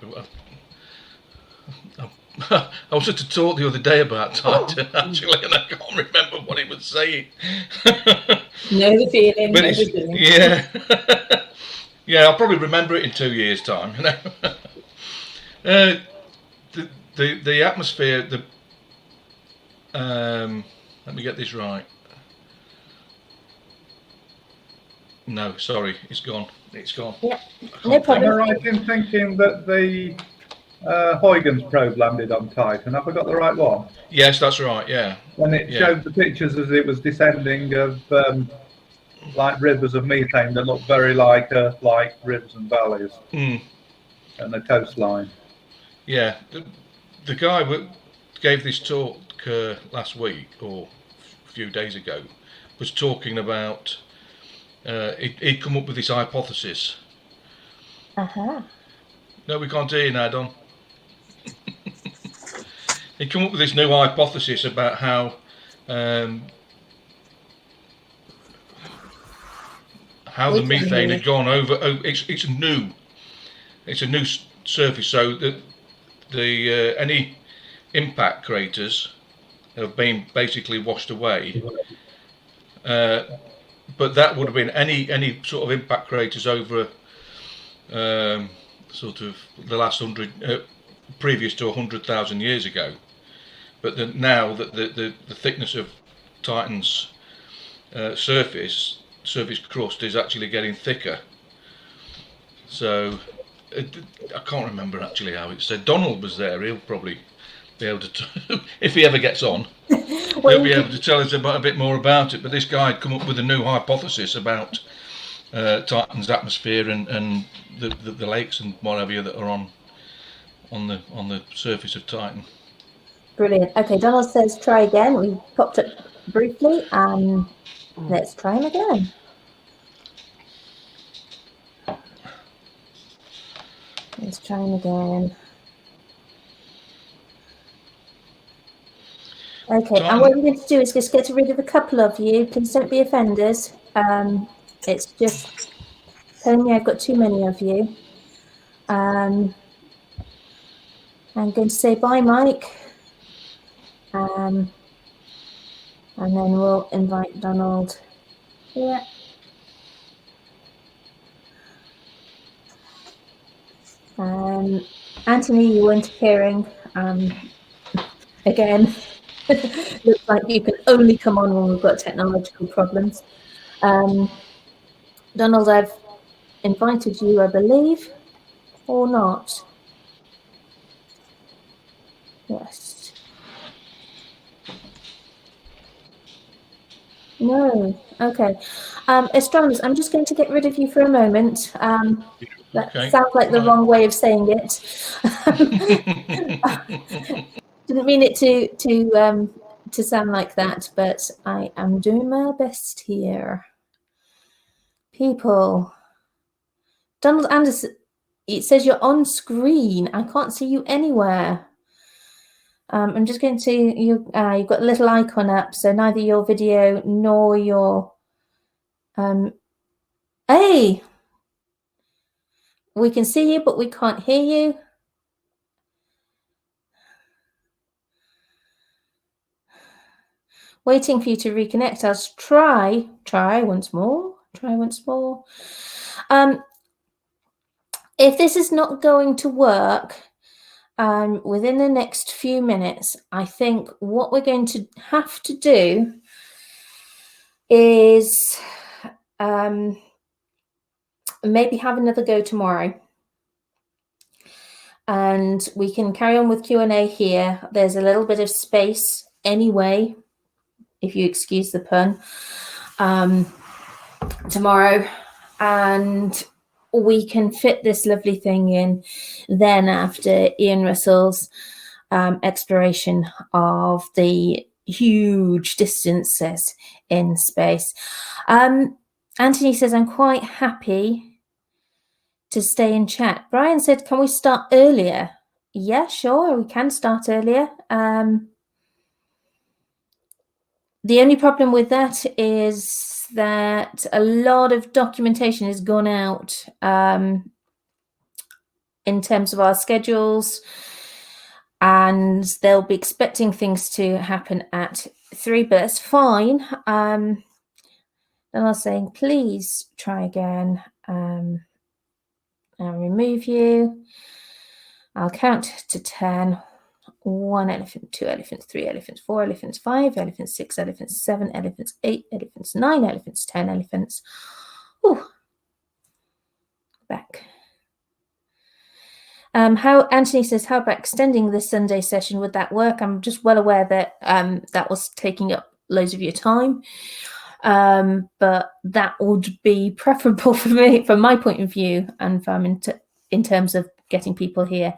I was to talk the other day about Titan, actually, and I can't remember what he was saying. Know the feeling. But yeah, yeah, I'll probably remember it in 2 years' time. The atmosphere. Let me get this right. No, sorry, it's gone. It's gone. Yeah, no problem. Am I right in thinking that the Huygens probe landed on Titan? Have I got the right one? Yes, that's right. Yeah. When it showed the pictures as it was descending of like rivers of methane that looked very like rivers and valleys and the coastline. Yeah, the guy who gave this talk last week or a few days ago was talking about he'd come up with this hypothesis. No, we can't hear you now, Don. He'd come up with this new hypothesis about how the methane had gone over. It's a new surface, so the any impact craters have been basically washed away. But that would have been any sort of impact craters over sort of the last previous to 100,000 years ago. But now that the thickness of Titan's surface crust is actually getting thicker. So I can't remember actually how it said. Donald was there. He'll probably be able to, if he ever gets on, he'll be able to tell us a bit more about it. But this guy had come up with a new hypothesis about Titan's atmosphere and the lakes and whatever that are on the surface of Titan. Brilliant. Okay, Donald says try again. We popped up briefly, and let's try him again. Let's try him again. Okay, and what we're going to do is just get rid of a couple of you. Please don't be offenders. It's just telling me I've got too many of you. I'm going to say bye, Mike. And then we'll invite Donald here. Anthony, you weren't appearing again. Looks like you can only come on when we've got technological problems. Donald, I've invited you, I believe, or not? Yes. No. Okay. Astronomers, I'm just going to get rid of you for a moment. That sounds like the wrong way of saying it. Didn't mean it to sound like that, but I am doing my best here. People. Donald Anderson, it says you're on screen. I can't see you anywhere. I'm just going to, you've got a little icon up, so neither your video nor your, hey, we can see you, but we can't hear you. Waiting for you to reconnect us. Try once more. Try once more. If this is not going to work within the next few minutes, I think what we're going to have to do is maybe have another go tomorrow. And we can carry on with Q&A here. There's a little bit of space anyway, if you excuse the pun, tomorrow. and we can fit this lovely thing in then after Ian Russell's exploration of the huge distances in space. Anthony says, I'm quite happy to stay in chat. Brian said, can we start earlier? Yeah, sure, we can start earlier. The only problem with that is that a lot of documentation has gone out in terms of our schedules, and they'll be expecting things to happen at 3, but that's fine. Then I was saying, please try again. I'll remove you. I'll count to 10. 1 elephant, 2 elephants, 3 elephants, 4 elephants, 5 elephants, 6 elephants, 7 elephants, 8 elephants, 9 elephants, 10 elephants. Ooh. Back. How Anthony says, how about extending this Sunday session? Would that work? I'm just well aware that that was taking up loads of your time, but that would be preferable for me, from my point of view, and from in terms of getting people here.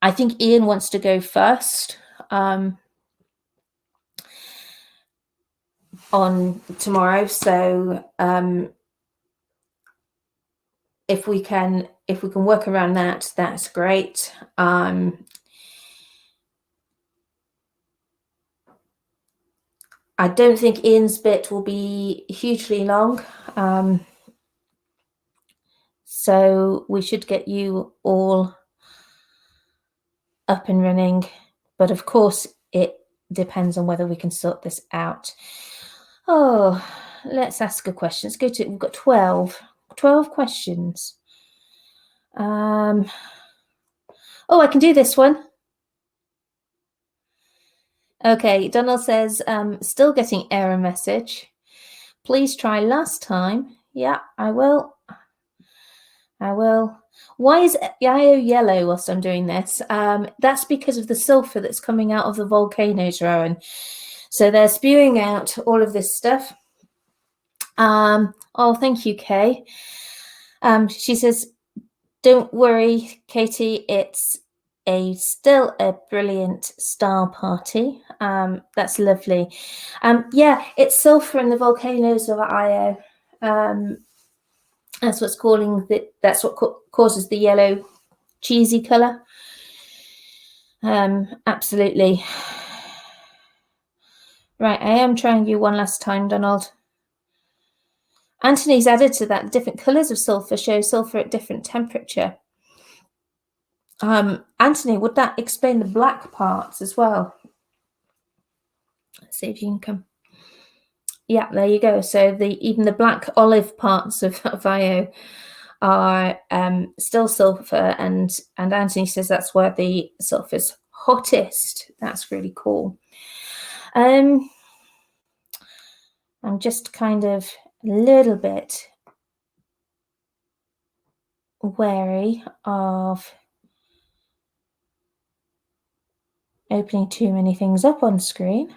I think Ian wants to go first on tomorrow, so if we can work around that, that's great. I don't think Ian's bit will be hugely long, so we should get you all up and running, but of course it depends on whether we can sort this out. Oh, let's ask a question. Let's go to, we've got 12 questions. Oh, I can do this one. Okay, Donald says, still getting error message. Please try last time. Yeah, I will. Why is Io yellow whilst I'm doing this? That's because of the sulfur that's coming out of the volcanoes, Rowan. So they're spewing out all of this stuff. Oh, thank you, Kay. She says, don't worry, Katie, it's still a brilliant star party. That's lovely. Yeah, it's sulfur in the volcanoes of Io. That's what's that's what causes the yellow cheesy color. Absolutely. Right, I am trying you one last time, Donald. Anthony's added to that different colors of sulfur show sulfur at different temperature. Anthony, would that explain the black parts as well? Let's see if you can come. Yeah, there you go. So even the black olive parts of Io are still sulfur, and Anthony says that's where the sulfur's hottest. That's really cool. I'm just kind of a little bit wary of opening too many things up on screen.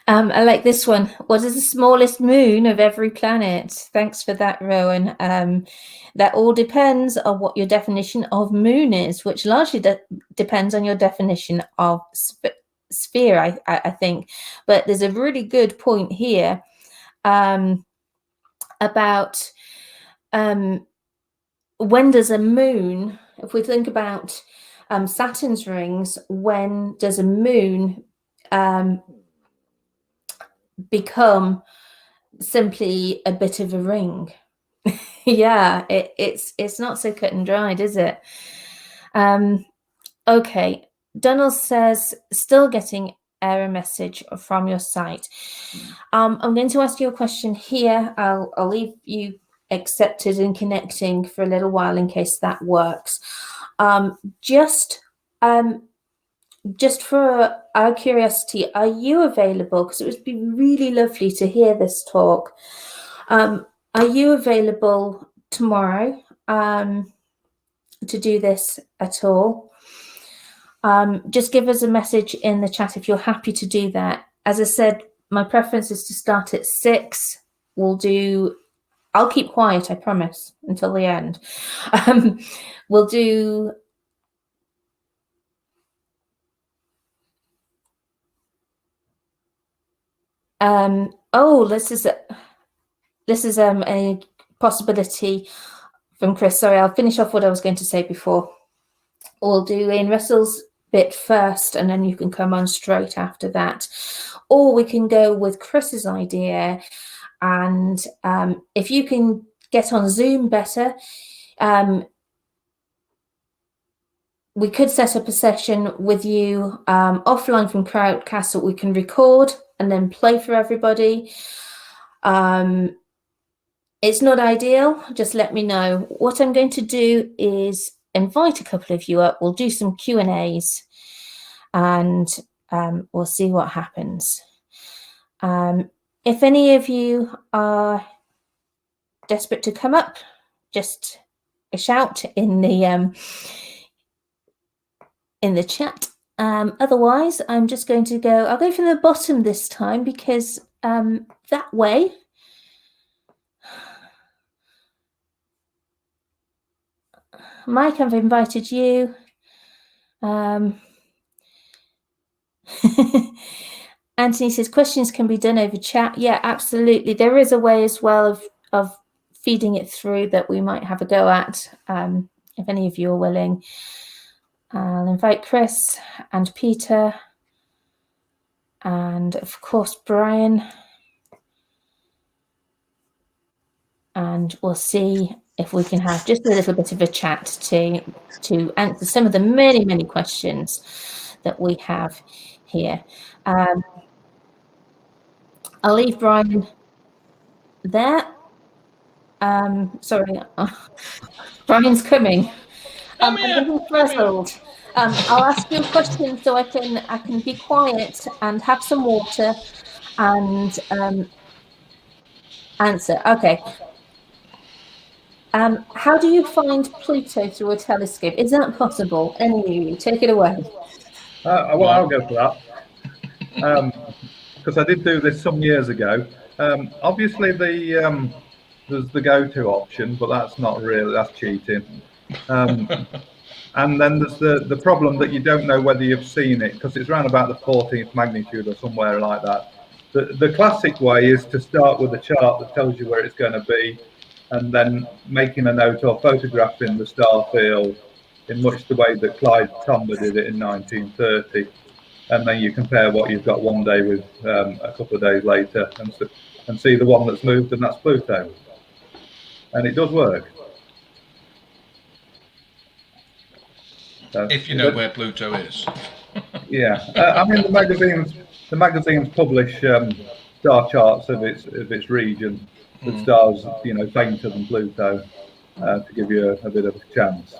I like this one. What is the smallest moon of every planet? Thanks for that, Rowan. That all depends on what your definition of moon is, which largely depends on your definition of sphere, I think. But there's a really good point here about when does a moon, if we think about Saturn's rings, when does a moon become simply a bit of a ring? Yeah, it's not so cut and dried, is it? Okay, Donald says, still getting error message from your site. I'm going to ask you a question here. I'll leave you accepted and connecting for a little while in case that works. Just just for our curiosity, are you available? Because it would be really lovely to hear this talk. Are you available tomorrow to do this at all? Just give us a message in the chat if you're happy to do that. As I said, my preference is to start at 6. I'll keep quiet, I promise, until the end. We'll do this is a possibility from Chris. Sorry, I'll finish off what I was going to say before. We'll do Ian Russell's bit first, and then you can come on straight after that. Or we can go with Chris's idea, and if you can get on Zoom better, we could set up a session with you offline from Crowdcast that we can record and then play for everybody. It's not ideal, just let me know. What I'm going to do is invite a couple of you up. We'll do some Q&As and we'll see what happens. If any of you are desperate to come up, just a shout in the chat. Otherwise, I'm just going to go, I'll go from the bottom this time because that way, Mike, I've invited you. Anthony says questions can be done over chat. Yeah, absolutely. There is a way as well of feeding it through that we might have a go at, if any of you are willing. I'll invite Chris and Peter and of course Brian, and we'll see if we can have just a little bit of a chat to answer some of the many questions that we have here. I'll leave Brian there. Sorry, Brian's coming. I'm getting frazzled. I'll ask you a question so I can be quiet and have some water and answer. Okay. How do you find Pluto through a telescope? Is that possible? Any of you, take it away. Well, I'll go for that. Because I did do this some years ago. Obviously, there's the go-to option, but that's not really, that's cheating. And then there's the problem that you don't know whether you've seen it because it's around about the 14th magnitude or somewhere like that. The classic way is to start with a chart that tells you where it's going to be, and then making a note or photographing the star field in much the way that Clyde Tombaugh did it in 1930. And then you compare what you've got one day with a couple of days later and see the one that's moved, and that's Pluto. And it does work. So, if you know where Pluto is. Yeah, I mean the magazines publish star charts of its region with stars, you know, fainter than Pluto, to give you a bit of a chance.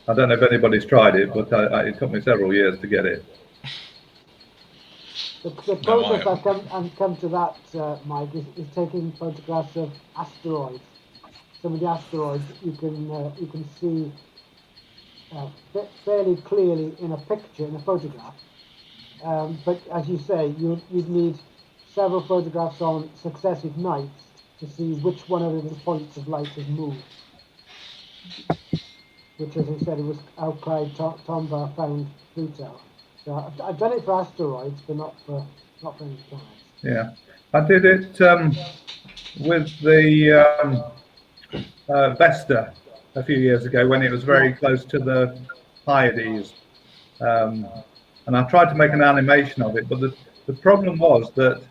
I don't know if anybody's tried it, but it took me several years to get it. The process I've come to that, Mike, is taking photographs of asteroids. Some of the asteroids you can see fairly clearly in a picture, in a photograph. But as you say, you'd need several photographs on successive nights to see which one of the points of light has moved. Which, as I said, it was how Clyde Tombaugh found Pluto. So I've done it for asteroids, but not for any planets. Yeah, I did it with the Vesta a few years ago when it was very close to the Hyades, and I tried to make an animation of it, but the problem was that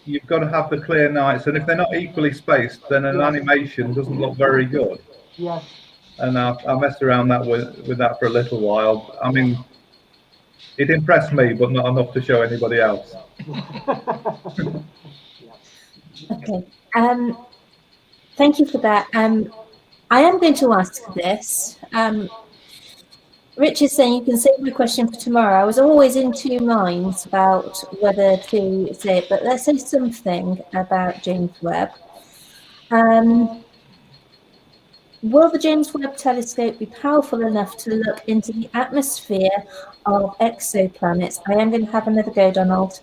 you've got to have the clear nights, and if they're not equally spaced, then an animation doesn't look very good. Yes. And I messed around with that for a little while. I mean, it impressed me, but not enough to show anybody else. Okay. Thank you for that. I am going to ask this. Rich is saying you can save my question for tomorrow. I was always in two minds about whether to say it, but let's say something about James Webb. Will the James Webb Telescope be powerful enough to look into the atmosphere of exoplanets? I am going to have another go, Donald.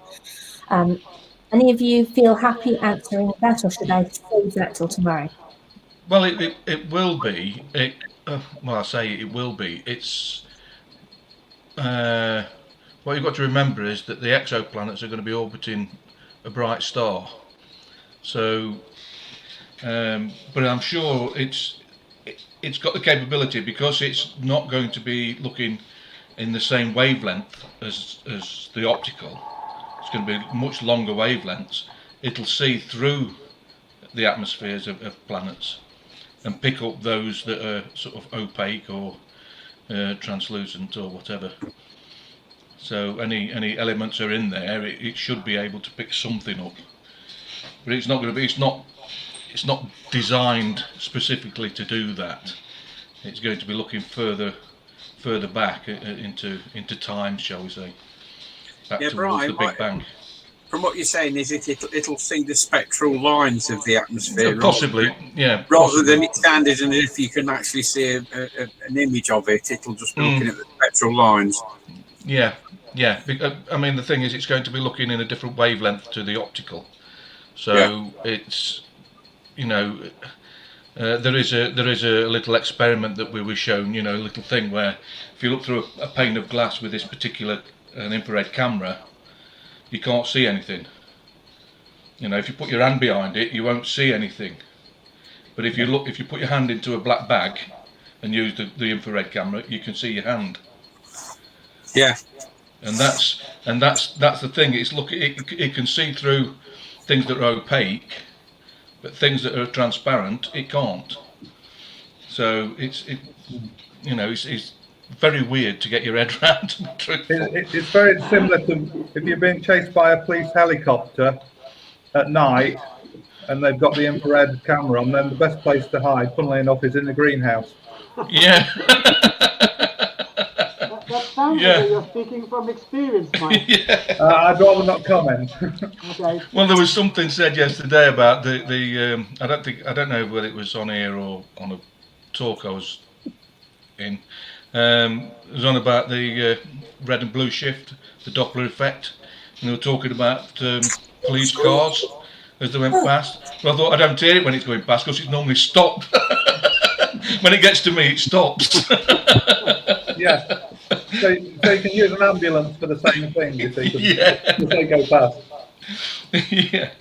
Any of you feel happy answering that, or should I save that till tomorrow? Well, it will be. Well, I say it will be. It's what you've got to remember is that the exoplanets are going to be orbiting a bright star. So, but I'm sure it's got the capability, because it's not going to be looking in the same wavelength as the optical. It's going to be much longer wavelengths. It'll see through the atmospheres of planets and pick up those that are sort of opaque or translucent or whatever. So any elements are in there, it should be able to pick something up. But it's not going to be. It's not designed specifically to do that. It's going to be looking further back into time, shall we say, back towards Brian, the Big Bang. From what you're saying, is it'll see the spectral lines of the atmosphere, Possibly, yeah. Rather Possibly. than it standing as if you can actually see an image of it, it'll just be looking at the spectral lines. Yeah. I mean, the thing is, it's going to be looking in a different wavelength to the optical. So it's, there is a little experiment that we were shown, a little thing where if you look through a pane of glass with this particular an infrared camera, you can't see anything. If you put your hand behind it, you won't see anything. But if you put your hand into a black bag and use the infrared camera, you can see your hand. Yeah. And that's the thing. It can see through things that are opaque, but things that are transparent, it can't. So it's very weird to get your head around. It's very similar to if you're being chased by a police helicopter at night and they've got the infrared camera on, then the best place to hide, funnily enough, is in the greenhouse. Yeah. That sounds like you're speaking from experience, Mike. I'd rather not comment. Okay. Well, there was something said yesterday about the I don't know whether it was on here or on a talk I was in. It was on about the red and blue shift, the Doppler effect, and they were talking about police cars as they went past. Well, I thought I don't hear it when it's going past because it's normally stopped. When it gets to me, it stops. Yeah. So you can use an ambulance for the same thing, you see, because they go past. Yeah.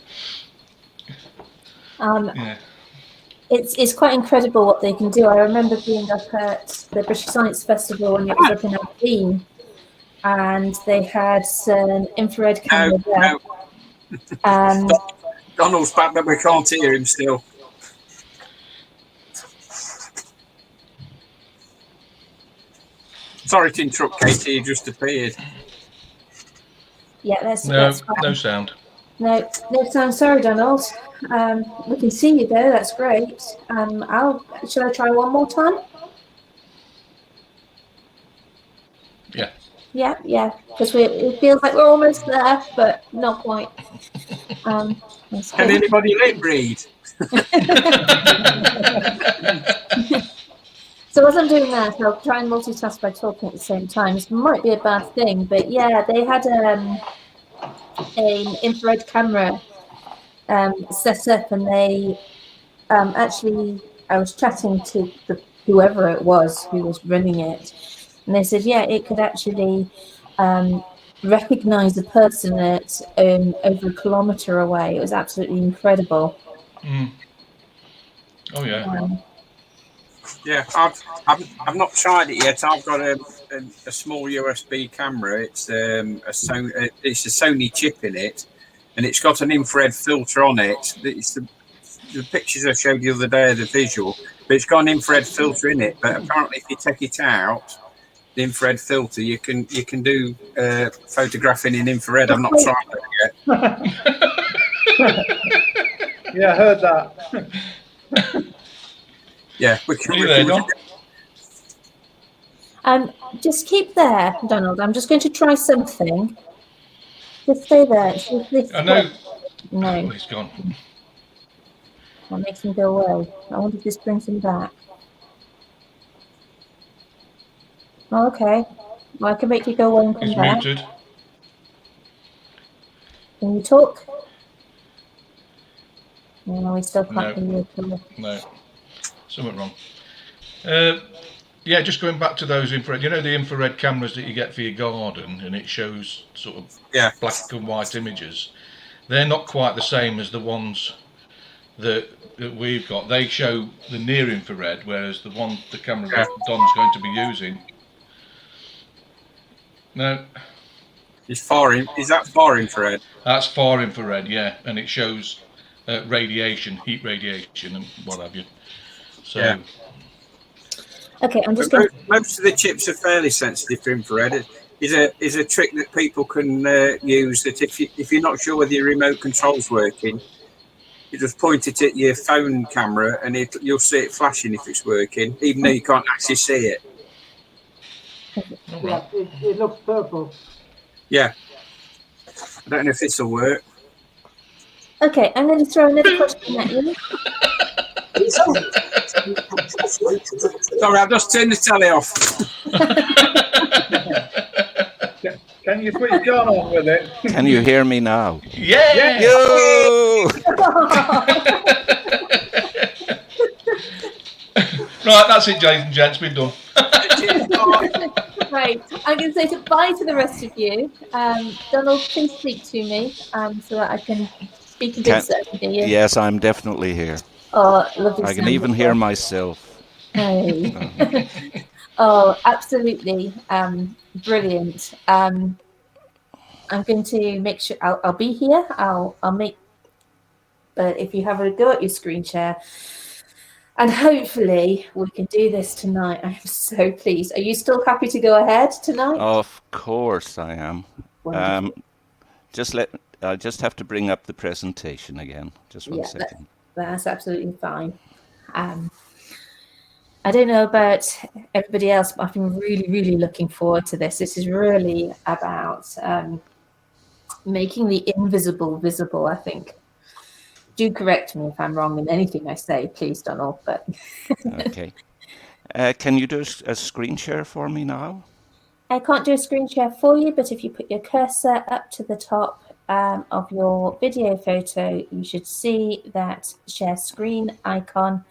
It's quite incredible what they can do. I remember being up at the British Science Festival when it was up in Aberdeen, and they had some infrared camera there. Donald's back, but we can't hear him still. Sorry to interrupt, Katie. You just appeared. Yeah, that's no sound. No sound. Sorry, Donald. We can see you though. That's great. Shall I try one more time? Yeah. Yeah. Because it feels like we're almost there, but not quite. Can anybody lip read? So as I'm doing that, I'll try and multitask by talking at the same time. This might be a bad thing, but yeah, they had an infrared camera set up, and they actually, I was chatting to whoever it was who was running it, and they said, yeah, it could actually recognize a person at over a kilometre away. It was absolutely incredible. Oh yeah. Yeah, I've not tried it yet. I've got a small USB camera. It's a Sony chip in it, and it's got an infrared filter on it. It's the pictures I showed you the other day of the visual, but it's got an infrared filter in it. But apparently, if you take it out, the infrared filter, you can do photographing in infrared. I've not tried it yet. Yeah, I heard that. Yeah, we can. Just keep there, Donald. I'm just going to try something. Just stay there. See if this I know. No, Oh, he's gone. that makes him go away. I wonder if this brings him back. Oh, okay. Well, I can make you go away and come He's back. muted. Can you talk? No, we still can't No. hear you. No. Something wrong. Yeah, just going back to those infrared. You know the infrared cameras that you get for your garden, and it shows sort of black and white images. They're not quite the same as the ones that we've got. They show the near infrared, whereas the camera that Don's going to be using. No. Is that far infrared? That's far infrared, yeah, and it shows radiation, heat radiation, and what have you. So. Yeah. Okay, I'm just going. Most of the chips are fairly sensitive to infrared. Is a trick that people can use, that if you're not sure whether your remote control's working, you just point it at your phone camera and you'll see it flashing if it's working, even though you can't actually see it. Yeah, it looks purple. Yeah. I don't know if this will work. Okay, I'm going to throw another question at you. Sorry, I've just turned the telly off. Can you switch John on with it? Can you hear me now? Yeah! Yo! Right, that's it, ladies and gents. We've done. Right, I'm going to say goodbye to the rest of you. Donald, please speak to me so that I can speak in good certainty. Yes, I'm definitely here. Oh, lovely. I can even hear myself. Hey. Oh, absolutely brilliant. I'm going to make sure I'll be here. I'll make. But if you have a go at your screen share, and hopefully we can do this tonight. I'm so pleased. Are you still happy to go ahead tonight? Of course I am. I just have to bring up the presentation again. Just one second. That's absolutely fine. I don't know about everybody else, but I've been really, really looking forward to this. This is really about making the invisible visible, I think. Do correct me if I'm wrong in anything I say, please, Donald. But okay. Can you do a screen share for me now? I can't do a screen share for you, but if you put your cursor up to the top of your video photo, you should see that share screen icon.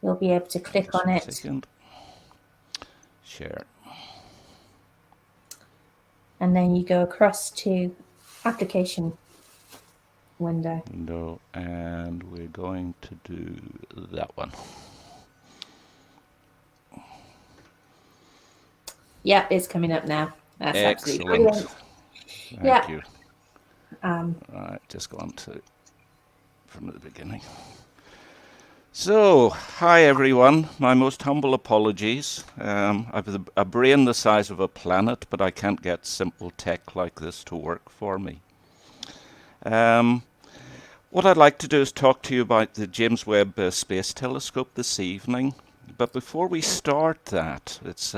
You'll be able to click on it. Second. Share. And then you go across to application window. And we're going to do that one. Yeah, it's coming up now. That's excellent. Absolutely brilliant. Thank you. Right, just go on to from the beginning. So, hi everyone. My most humble apologies. I've a brain the size of a planet, but I can't get simple tech like this to work for me. What I'd like to do is talk to you about the James Webb Space Telescope this evening. But before we start that, it's...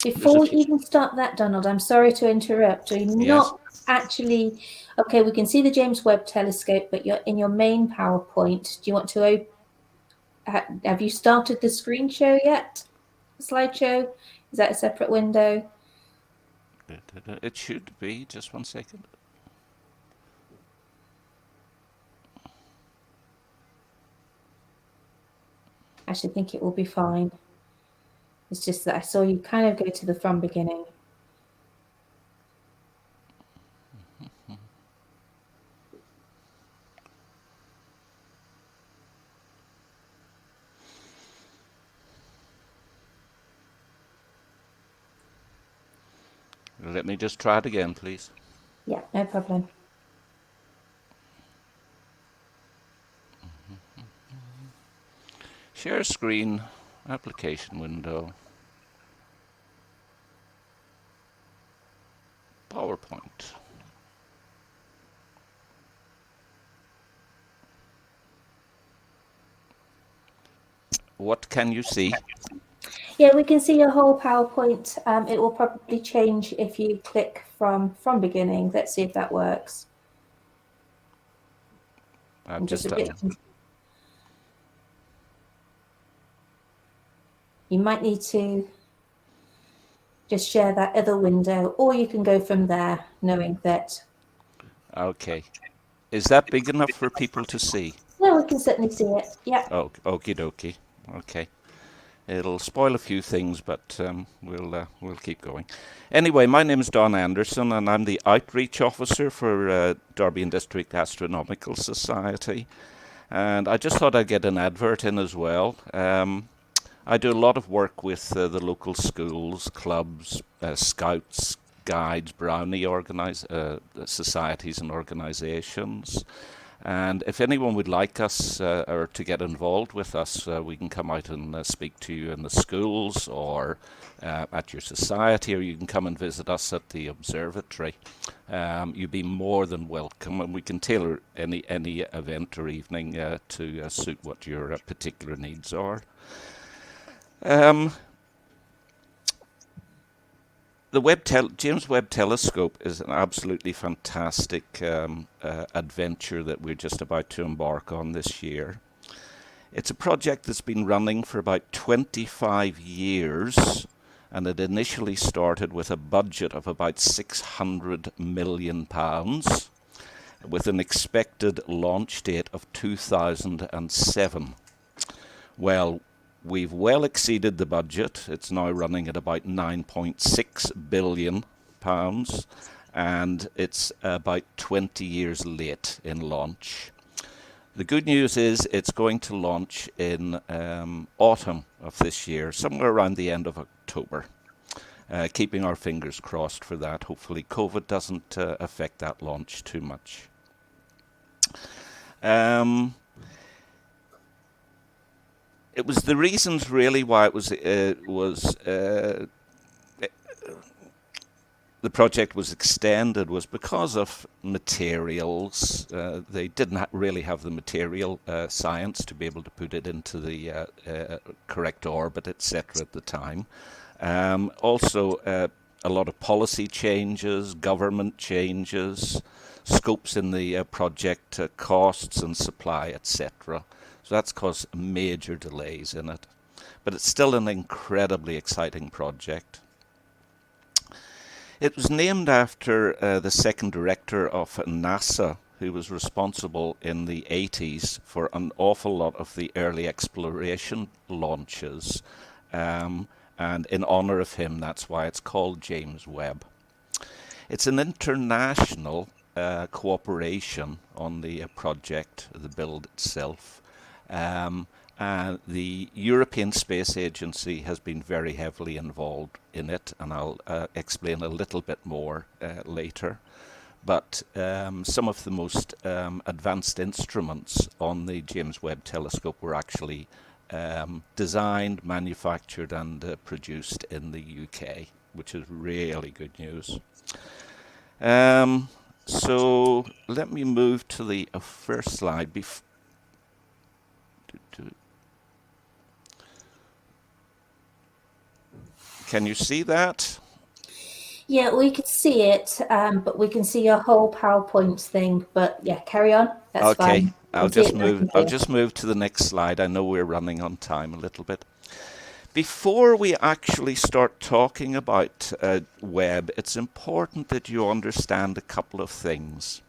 Before we even start that, Donald, I'm sorry to interrupt. You're not actually... Okay, we can see the James Webb Telescope, but you're in your main PowerPoint. Do you want to... Have you started the screen show yet? Slideshow? Is that a separate window? It should be. Just one second. I actually think it will be fine. It's just that I saw you kind of go to the from beginning. Let me just try it again, please. Yeah, no problem. Share screen, application window, PowerPoint. What can you see? Yeah, we can see your whole PowerPoint. It will probably change if you click from beginning. Let's see if that works. I've just done. You might need to just share that other window, or you can go from there, knowing that. Okay. Is that big enough for people to see? Yeah, we can certainly see it. Yeah. Oh, okie dokie. Okay. It'll spoil a few things, but we'll keep going. Anyway, my name is Don Anderson, and I'm the outreach officer for Derby and District Astronomical Society. And I just thought I'd get an advert in as well. I do a lot of work with the local schools, clubs, scouts, guides, brownie societies and organisations. And if anyone would like us or to get involved with us, we can come out and speak to you in the schools or at your society, or you can come and visit us at the observatory. You'd be more than welcome, and we can tailor any event or evening to suit what your particular needs are. The James Webb Telescope is an absolutely fantastic adventure that we're just about to embark on this year. It's a project that's been running for about 25 years, and it initially started with a budget of about £600 million, with an expected launch date of 2007. Well, we've well exceeded the budget. It's now running at about £9.6 billion, and it's about 20 years late in launch. The good news is it's going to launch in autumn of this year, somewhere around the end of October. Keeping our fingers crossed for that. Hopefully COVID doesn't affect that launch too much. It was the reasons really why the project was extended was because of materials. They didn't really have the material science to be able to put it into the correct orbit, etc. at the time. Also, a lot of policy changes, government changes, scopes in the project, costs and supply, etc. So that's caused major delays in it. But it's still an incredibly exciting project. It was named after the second director of NASA, who was responsible in the 80s for an awful lot of the early exploration launches. And in honor of him, that's why it's called James Webb. It's an international cooperation on the project, the build itself. The European Space Agency has been very heavily involved in it, and I'll explain a little bit more later. But some of the most advanced instruments on the James Webb Telescope were actually designed, manufactured and produced in the UK, which is really good news. So let me move to the first slide. Can you see that? Yeah, we could see it, but we can see your whole PowerPoint thing. But yeah, carry on. That's okay. fine. I'll just move to the next slide. I know we're running on time a little bit. Before we actually start talking about Webb, it's important that you understand a couple of things.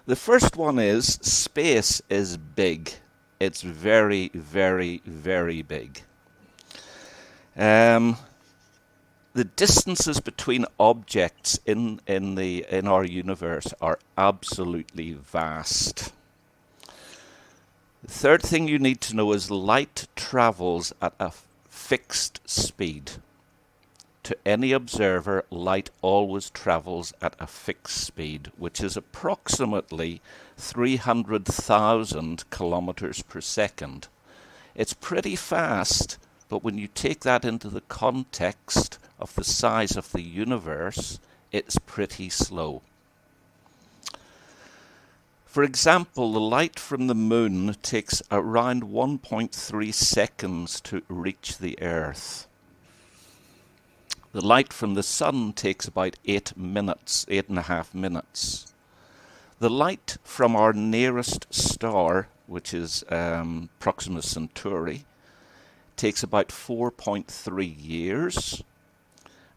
The first one is space is big. It's very, very, very big. The distances between objects in our universe are absolutely vast. The third thing you need to know is light travels at a fixed speed. To any observer, light always travels at a fixed speed, which is approximately 300,000 kilometers per second. It's pretty fast, but when you take that into the context of the size of the universe, it's pretty slow. For example, the light from the moon takes around 1.3 seconds to reach the Earth. The light from the sun takes about 8.5 minutes. The light from our nearest star, which is Proxima Centauri, takes about 4.3 years.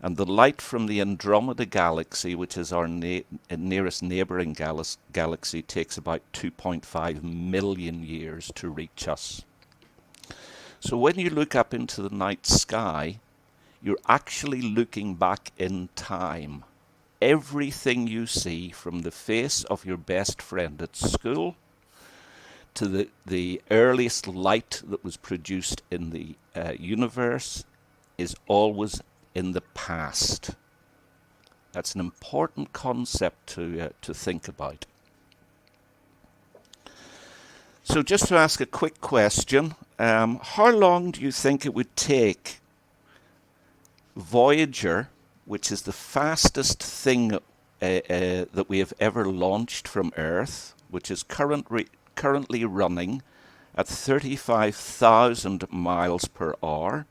And the light from the Andromeda Galaxy, which is our nearest neighbouring galaxy, takes about 2.5 million years to reach us. So when you look up into the night sky, you're actually looking back in time. Everything you see, from the face of your best friend at school to the earliest light that was produced in the universe, is always in the past. That's an important concept to think about. So just to ask a quick question, how long do you think it would take Voyager, which is the fastest thing that we have ever launched from Earth, which is currently running at 35,000 miles per hour,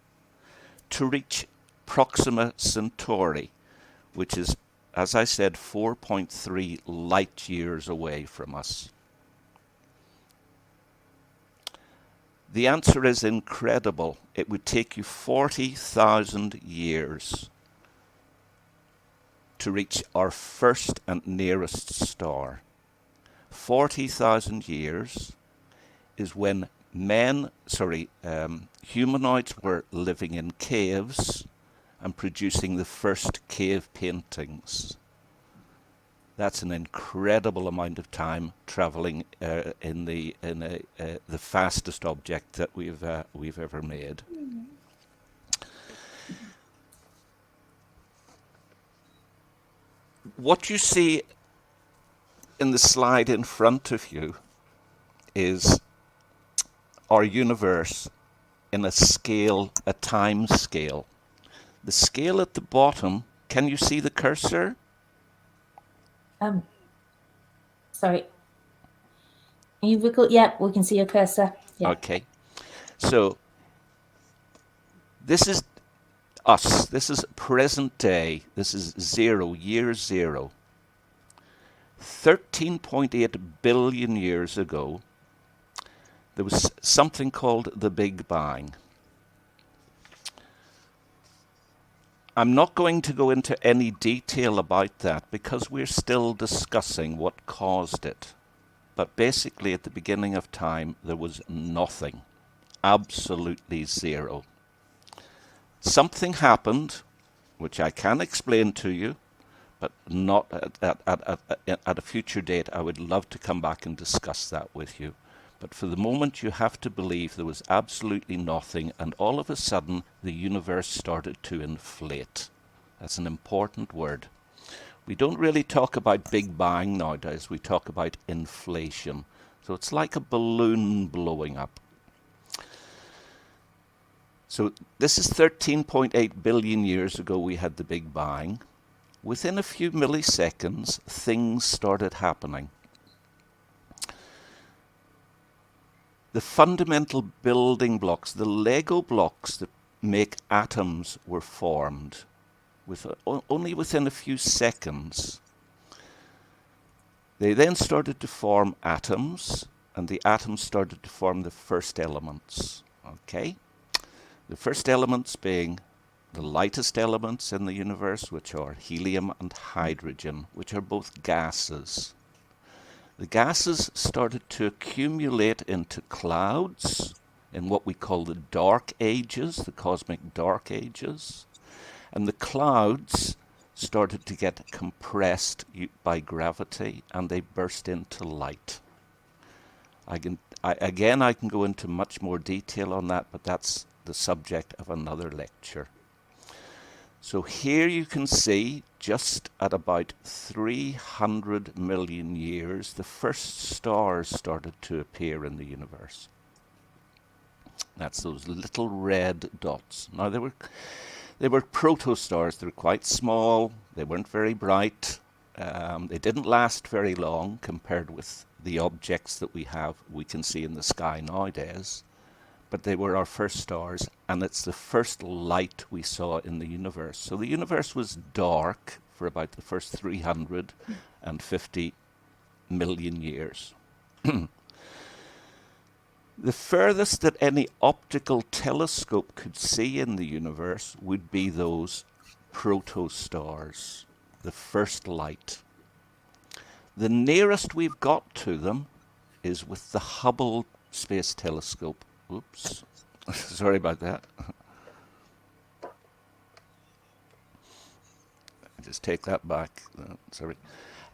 to reach Proxima Centauri, which is, as I said, 4.3 light years away from us? The answer is incredible. It would take you 40,000 years to reach our first and nearest star. 40,000 years is when humanoids were living in caves and producing the first cave paintings. That's an incredible amount of time traveling in the fastest object that we've ever made. What you see in the slide in front of you is our universe in a time scale. The scale at the bottom, can you see the cursor? Sorry. Yeah, we can see your cursor. Yeah. Okay. So this is us. This is present day. This is year zero. 13.8 billion years ago, there was something called the Big Bang. I'm not going to go into any detail about that because we're still discussing what caused it. But basically, at the beginning of time, there was nothing. Absolutely zero. Something happened, which I can explain to you, but not at a future date. I would love to come back and discuss that with you. But for the moment, you have to believe there was absolutely nothing, and all of a sudden, the universe started to inflate. That's an important word. We don't really talk about Big Bang nowadays. We talk about inflation. So it's like a balloon blowing up. So this is 13.8 billion years ago we had the Big Bang. Within a few milliseconds, things started happening. The fundamental building blocks, the Lego blocks that make atoms, were formed only within a few seconds. They then started to form atoms, and the atoms started to form the first elements. Okay? The first elements being the lightest elements in the universe, which are helium and hydrogen, which are both gases. The gases started to accumulate into clouds in what we call the dark ages, the cosmic dark ages. And the clouds started to get compressed by gravity, and they burst into light. I can go into much more detail on that, but that's the subject of another lecture. So here you can see, just at about 300 million years, the first stars started to appear in the universe. That's those little red dots. Now they were protostars. They were quite small. They weren't very bright. They didn't last very long compared with the objects that we can see in the sky nowadays, but they were our first stars, and it's the first light we saw in the universe. So the universe was dark for about the first 350 million years. The furthest that any optical telescope could see in the universe would be those protostars, the first light. The nearest we've got to them is with the Hubble Space Telescope. Oops, sorry about that. Just take that back. Sorry.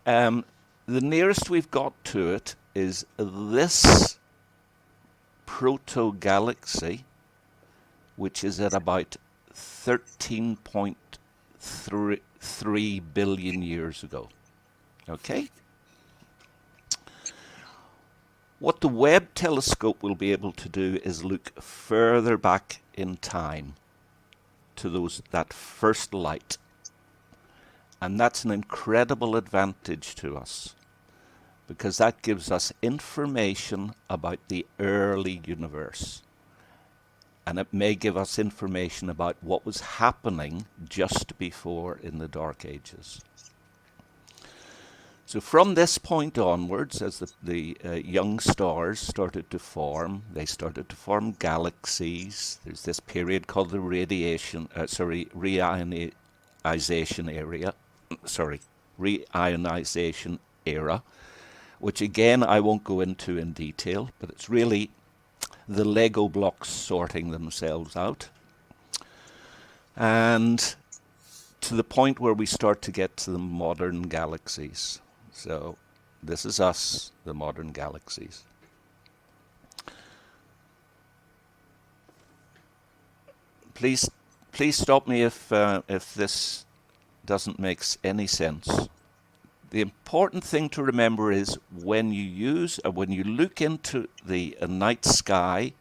The nearest we've got to it is this proto-galaxy, which is at about 13.3 billion years ago. Okay? What the Webb telescope will be able to do is look further back in time to that first light. And that's an incredible advantage to us, because that gives us information about the early universe. And it may give us information about what was happening just before in the Dark Ages. So from this point onwards, as the young stars started to form, they started to form galaxies. There's this period called the reionization era, which again I won't go into in detail, but it's really the Lego blocks sorting themselves out. And to the point where we start to get to the modern galaxies. So this is us, the modern galaxies. Please stop me if this doesn't make any sense. The important thing to remember is when you look into the night sky,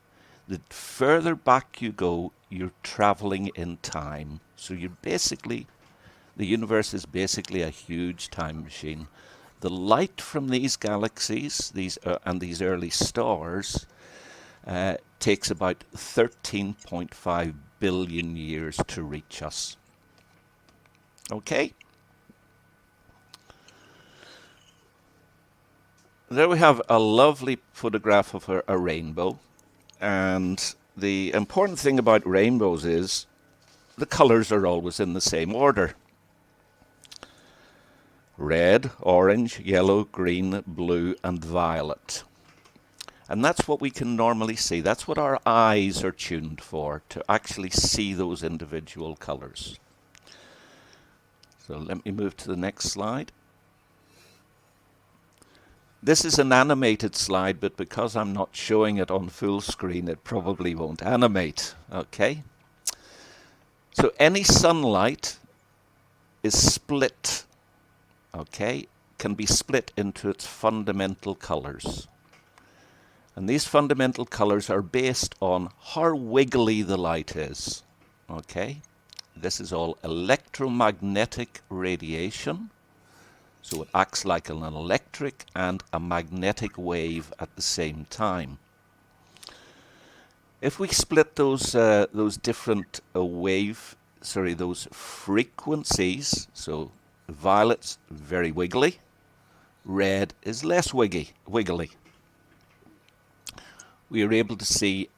the further back you go, you're traveling in time. So the universe is basically a huge time machine. The light from these galaxies, these early stars, takes about 13.5 billion years to reach us. Okay? There we have a lovely photograph of a rainbow. And the important thing about rainbows is the colors are always in the same order. Red, orange, yellow, green, blue, and violet. And that's what we can normally see. That's what our eyes are tuned for, to actually see those individual colors. So let me move to the next slide. This is an animated slide, but because I'm not showing it on full screen, it probably won't animate. Okay? So any sunlight is split, okay? Can be split into its fundamental colors. And these fundamental colors are based on how wiggly the light is. Okay? This is all electromagnetic radiation. So it acts like an electric and a magnetic wave at the same time. If we split those different those frequencies, so violet's very wiggly, red is less wiggly. We are able to see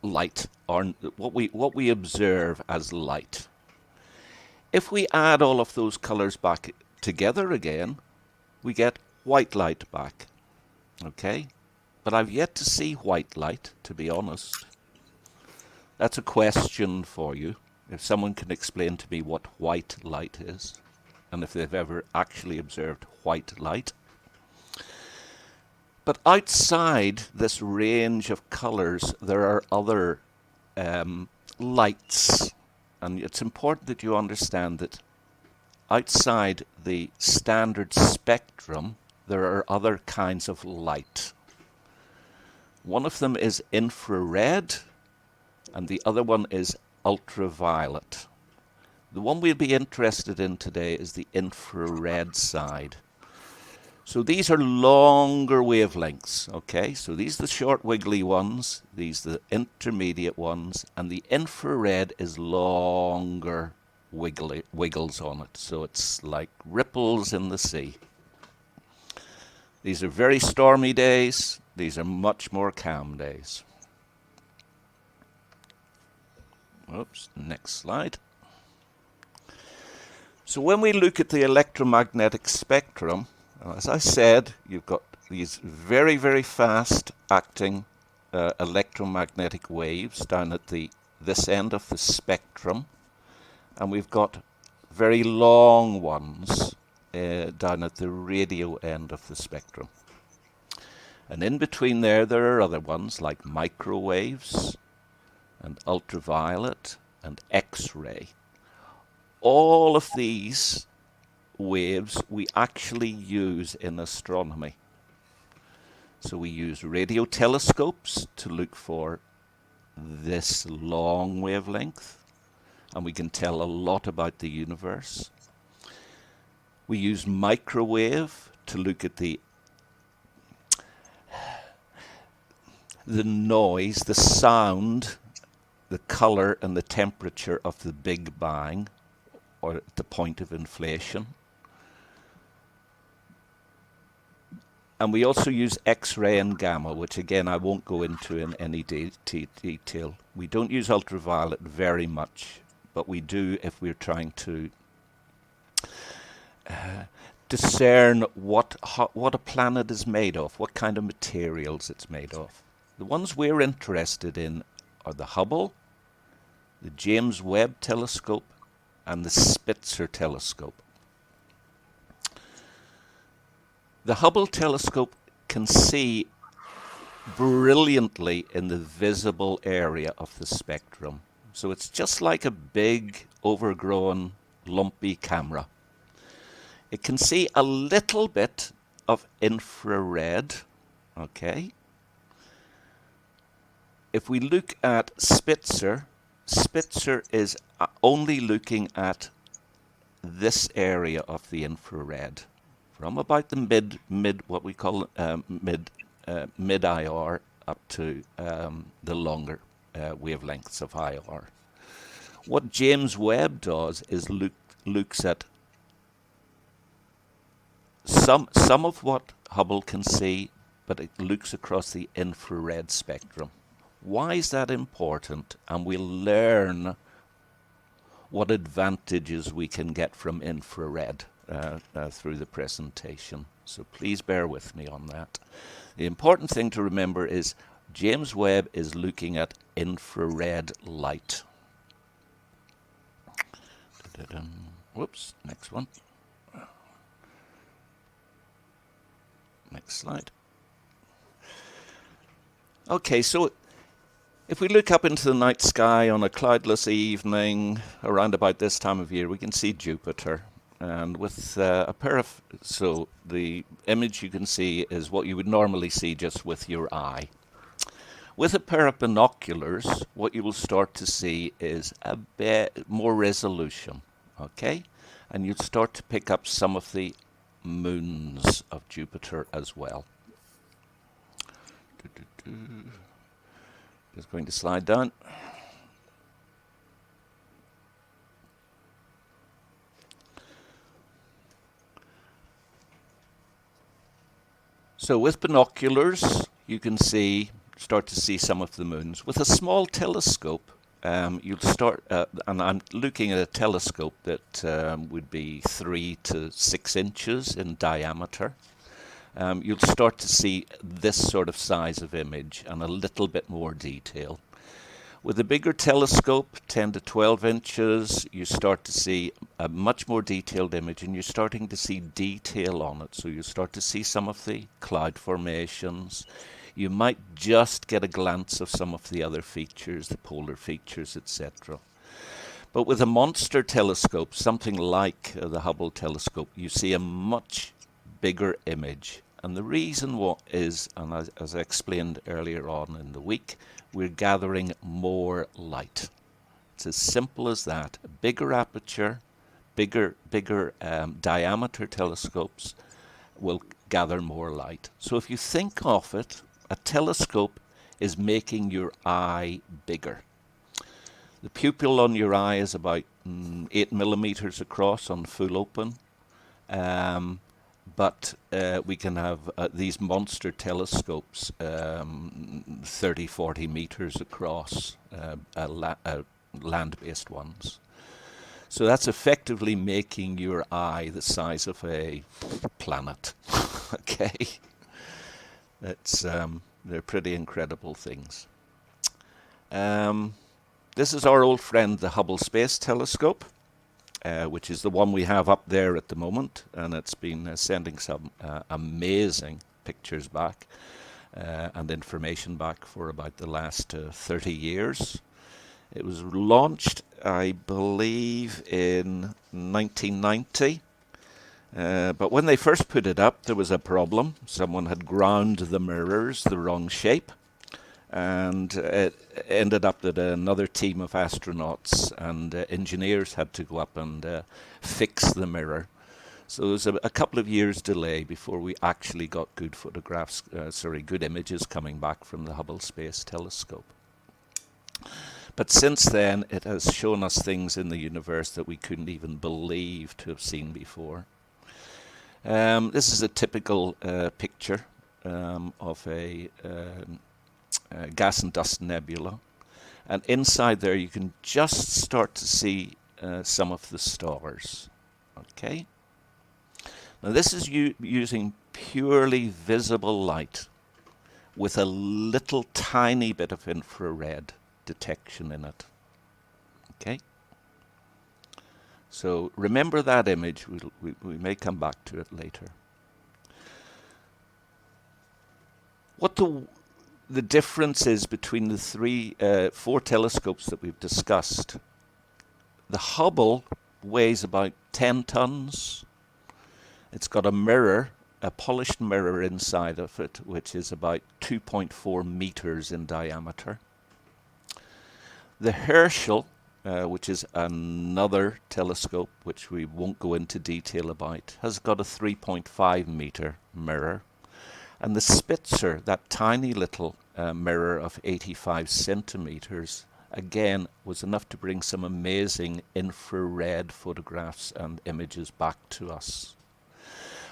light, or what we observe as light. If we add all of those colors back together again, we get white light back. Okay? But I've yet to see white light, to be honest. That's a question for you. If someone can explain to me what white light is, and if they've ever actually observed white light. But outside this range of colors, there are other lights. And it's important that you understand that outside the standard spectrum, there are other kinds of light. One of them is infrared, and the other one is ultraviolet. The one we'll be interested in today is the infrared side. So these are longer wavelengths, okay? So these are the short wiggly ones, these are the intermediate ones, and the infrared is longer wiggles on it. So it's like ripples in the sea. These are very stormy days. These are much more calm days. Oops, next slide. So when we look at the electromagnetic spectrum, as I said, you've got these very, very fast acting electromagnetic waves down at this end of the spectrum, and we've got very long ones down at the radio end of the spectrum. And in between there are other ones like microwaves and ultraviolet and X-ray. All of these waves we actually use in astronomy. So we use radio telescopes to look for this long wavelength, and we can tell a lot about the universe. We use microwave to look at the noise, the sound, the color and the temperature of the Big Bang, or at the point of inflation. And we also use X-ray and gamma, which again I won't go into in any detail. We don't use ultraviolet very much, but we do if we're trying to discern what a planet is made of, what kind of materials it's made of. The ones we're interested in are the Hubble, the James Webb telescope, and the Spitzer telescope. The Hubble telescope can see brilliantly in the visible area of the spectrum. So it's just like a big, overgrown, lumpy camera. It can see a little bit of infrared, okay? If we look at Spitzer, Spitzer is only looking at this area of the infrared, from about the what we call mid IR up to the longer wavelengths of IR. What James Webb does is looks at some of what Hubble can see, but it looks across the infrared spectrum. Why is that important? And we'll learn what advantages we can get from infrared through the presentation. So please bear with me on that. The important thing to remember is James Webb is looking at infrared light. Whoops, next one. Next slide. Okay, so if we look up into the night sky on a cloudless evening around about this time of year, we can see Jupiter. And with a pair of, so the image you can see is what you would normally see just with your eye. With a pair of binoculars, what you will start to see is a bit more resolution, okay? And you'll start to pick up some of the moons of Jupiter as well. Just going to slide down. So with binoculars, you can start to see some of the moons. With a small telescope, you'll start, and I'm looking at a telescope that would be 3 to 6 inches in diameter. You'll start to see this sort of size of image and a little bit more detail. With a bigger telescope, 10 to 12 inches, you start to see a much more detailed image, and you're starting to see detail on it. So you start to see some of the cloud formations. You might just get a glance of some of the other features, the polar features, etc. But with a monster telescope, something like the Hubble telescope, you see a much bigger image. And the reason is, and as I explained earlier on in the week, we're gathering more light. It's as simple as that. A bigger aperture, bigger diameter telescopes will gather more light. So if you think of it, a telescope is making your eye bigger. The pupil on your eye is about 8 millimeters across on full open. But we can have these monster telescopes 30, 40 meters across, land-based ones. So that's effectively making your eye the size of a planet. Okay, they're pretty incredible things. This is our old friend, the Hubble Space Telescope, which is the one we have up there at the moment, and it's been sending some amazing pictures back and information back for about the last 30 years. It was launched, I believe, in 1990. But when they first put it up, there was a problem. Someone had ground the mirrors the wrong shape, and it ended up that another team of astronauts and engineers had to go up and fix the mirror. So there was a couple of years delay before we actually got good good images coming back from the Hubble Space Telescope. But since then, it has shown us things in the universe that we couldn't even believe to have seen before. This is a typical picture of a gas and dust nebula. And inside there, you can just start to see some of the stars. Okay? Now, this is using purely visible light with a little tiny bit of infrared detection in it. Okay? So remember that image. We may come back to it later. What the difference is between the four telescopes that we've discussed. The Hubble weighs about 10 tons. It's got a mirror, a polished mirror inside of it, which is about 2.4 meters in diameter. The Herschel, which is another telescope, which we won't go into detail about, has got a 3.5 meter mirror. And the Spitzer, that tiny little mirror of 85 centimeters, again, was enough to bring some amazing infrared photographs and images back to us.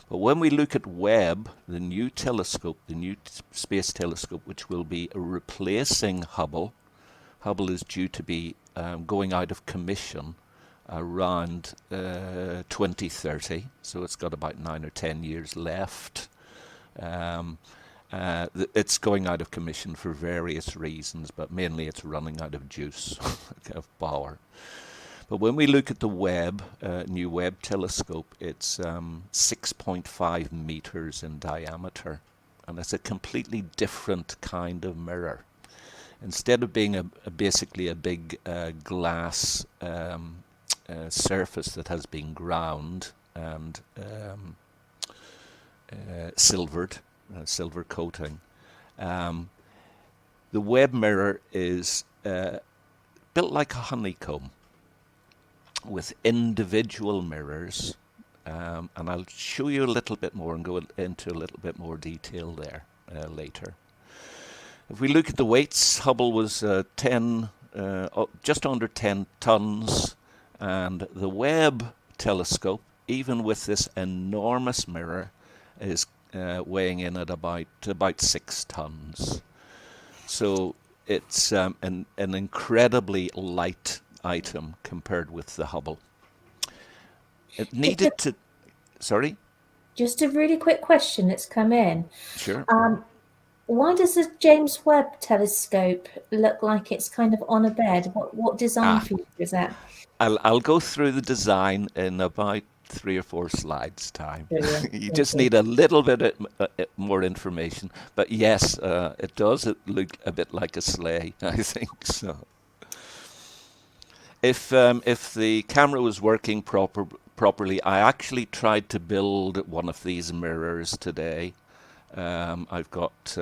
But when we look at Webb, the new telescope, the new space telescope, which will be replacing Hubble, Hubble is due to be going out of commission around 2030, so it's got about 9 or 10 years left. It's going out of commission for various reasons, but mainly it's running out of juice, of power. But when we look at the Webb, new Webb telescope, it's 6.5 meters in diameter, and it's a completely different kind of mirror. Instead of being basically a big glass surface that has been ground and silvered, silver coating, the Webb mirror is built like a honeycomb with individual mirrors, and I'll show you a little bit more and go into a little bit more detail there later. If we look at the weights, Hubble was just under 10 tons, and the Webb telescope, even with this enormous mirror, is weighing in at about 6 tons. So it's an incredibly light item compared with the Hubble. It needed to... Sorry? Just a really quick question that's come in. Sure. Why does the James Webb telescope look like it's kind of on a bed? What design feature is that? I'll go through the design in about 3 or 4 slides time. You just need a little bit more information. But yes, it does. It look a bit like a sleigh, I think so. If the camera was working properly, I actually tried to build one of these mirrors today. I've got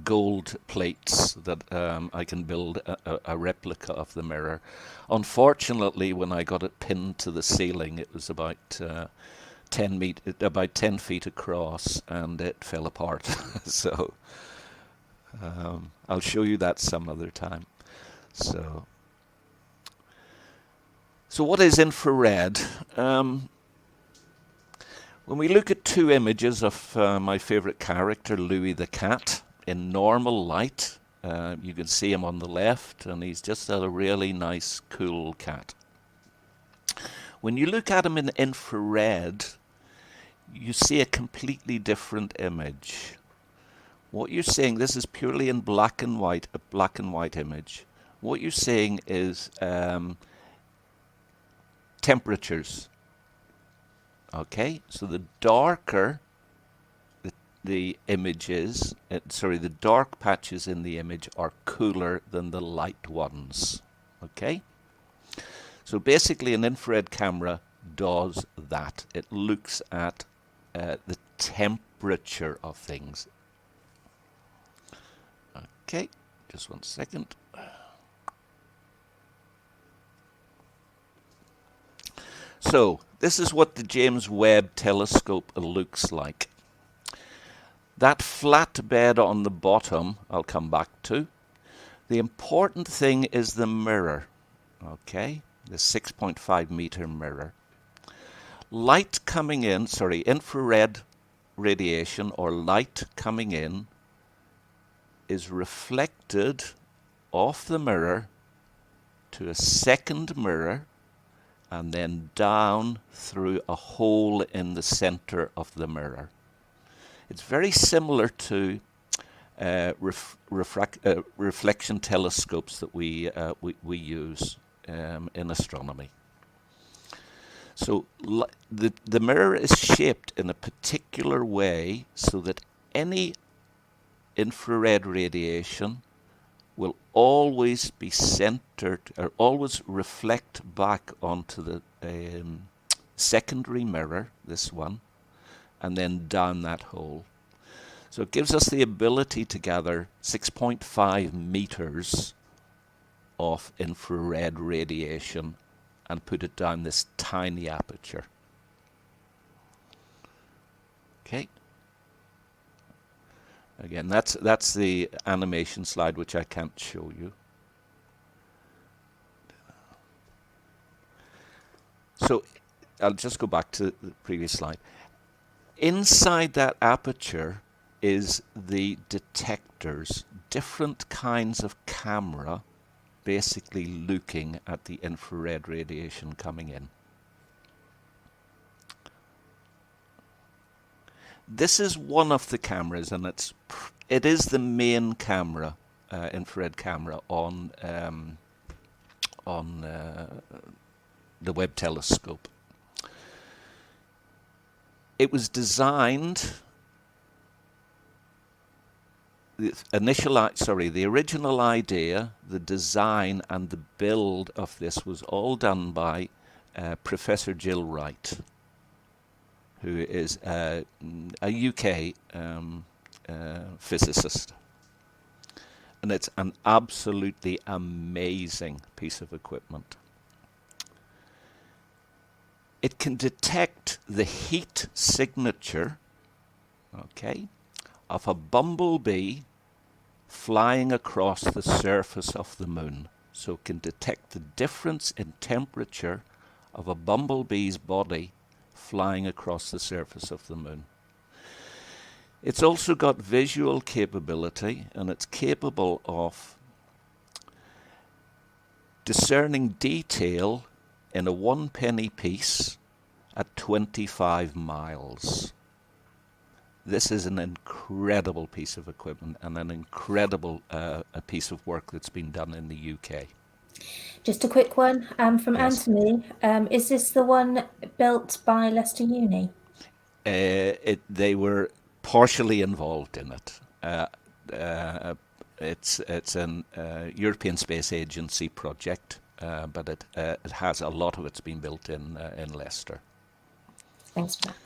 gold plates that I can build a replica of the mirror. Unfortunately, when I got it pinned to the ceiling, it was about about 10 feet across, and it fell apart. So I'll show you that some other time. So what is infrared? When we look at two images of my favorite character, Louis the cat, in normal light, you can see him on the left, and he's just a really nice, cool cat. When you look at him in infrared, you see a completely different image. What you're seeing, this is purely in black and white, a black and white image. What you're seeing is temperatures. Okay, so the darker the image is, the dark patches in the image are cooler than the light ones. Okay, so basically an infrared camera does that. It looks at the temperature of things. Okay, just one second. So this is what the James Webb telescope looks like. That flat bed on the bottom, I'll come back to. The important thing is the mirror, okay? The 6.5 meter mirror. Light coming in, infrared radiation or light coming in is reflected off the mirror to a second mirror and then down through a hole in the center of the mirror. It's very similar to reflection telescopes that we use in astronomy. So the mirror is shaped in a particular way so that any infrared radiation will always be centered or always reflect back onto the secondary mirror, this one, and then down that hole. So it gives us the ability to gather 6.5 meters of infrared radiation and put it down this tiny aperture. Okay. Again, that's the animation slide, which I can't show you. So I'll just go back to the previous slide. Inside that aperture is the detectors, different kinds of camera, basically looking at the infrared radiation coming in. This is one of the cameras, and it is the main camera, infrared camera on the Webb telescope. It was designed. The original idea, the design, and the build of this was all done by Professor Jill Wright, who is a UK physicist. And it's an absolutely amazing piece of equipment. It can detect the heat signature, okay, of a bumblebee flying across the surface of the moon. So it can detect the difference in temperature of a bumblebee's body flying across the surface of the moon. It's also got visual capability, and it's capable of discerning detail in a 1 penny piece at 25 miles. This is an incredible piece of equipment and an incredible a piece of work that's been done in the UK. Just a quick one from Yes. Anthony. Is this the one built by Leicester Uni? They were partially involved in it. It's an European Space Agency project, but it has a lot of it's been built in Leicester. Thanks for that.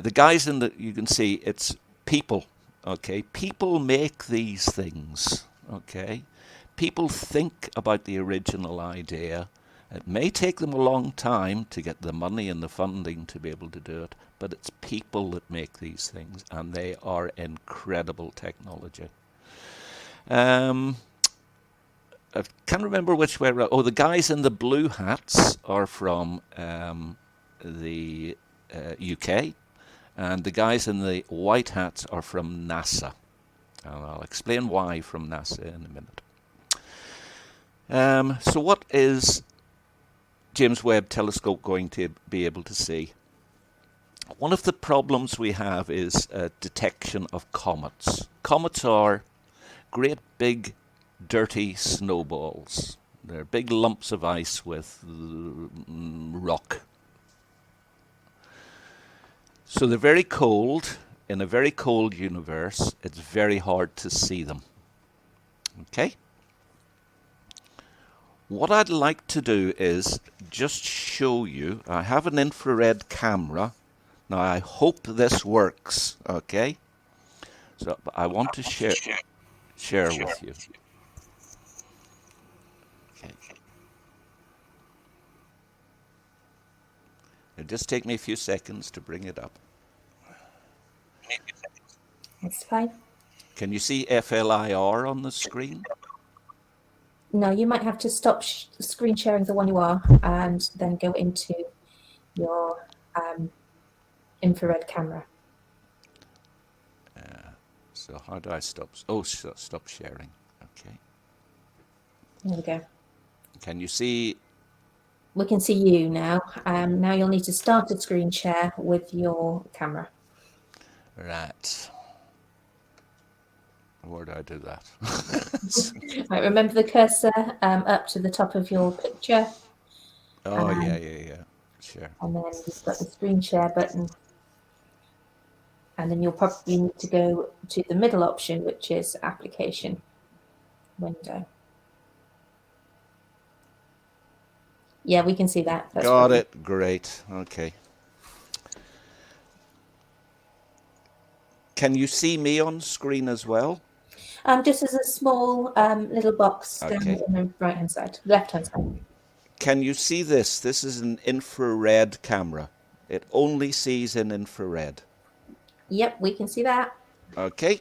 The guys you can see it's people. Okay, people make these things. Okay, people think about the original idea, It may take them a long time to get the money and the funding to be able to do it, but it's people that make these things, and they are incredible technology. I can't remember which way around. Oh, the guys in the blue hats are from the UK, and the guys in the white hats are from NASA. And I'll explain why from NASA in a minute. So what is James Webb Telescope going to be able to see? One of the problems we have is detection of comets. Comets are great big dirty snowballs. They're big lumps of ice with rock. So they're very cold. In a very cold universe, it's very hard to see them. Okay? What I'd like to do is just show you, I have an infrared camera. Now I hope this works, okay? So I want to share with you. Okay. It'll just take me a few seconds to bring it up. That's fine. Can you see FLIR on the screen? No, you might have to stop screen sharing the one you are and then go into your infrared camera. So how do I stop? Oh, stop sharing. Okay. There we go. Can you see? We can see you now. Now you'll need to start a screen share with your camera. Right. Where do I do that? Right, remember the cursor up to the top of your picture. Oh, yeah. Sure. And then you've got the screen share button. And then you'll probably need to go to the middle option, which is application window. Yeah, we can see that. That's Got brilliant. it. Great. Okay. Can you see me on screen as well? Just as a small little box down Okay. on the right-hand side, left-hand side. Can you see this? This is an infrared camera. It only sees in infrared. Yep, we can see that. Okay.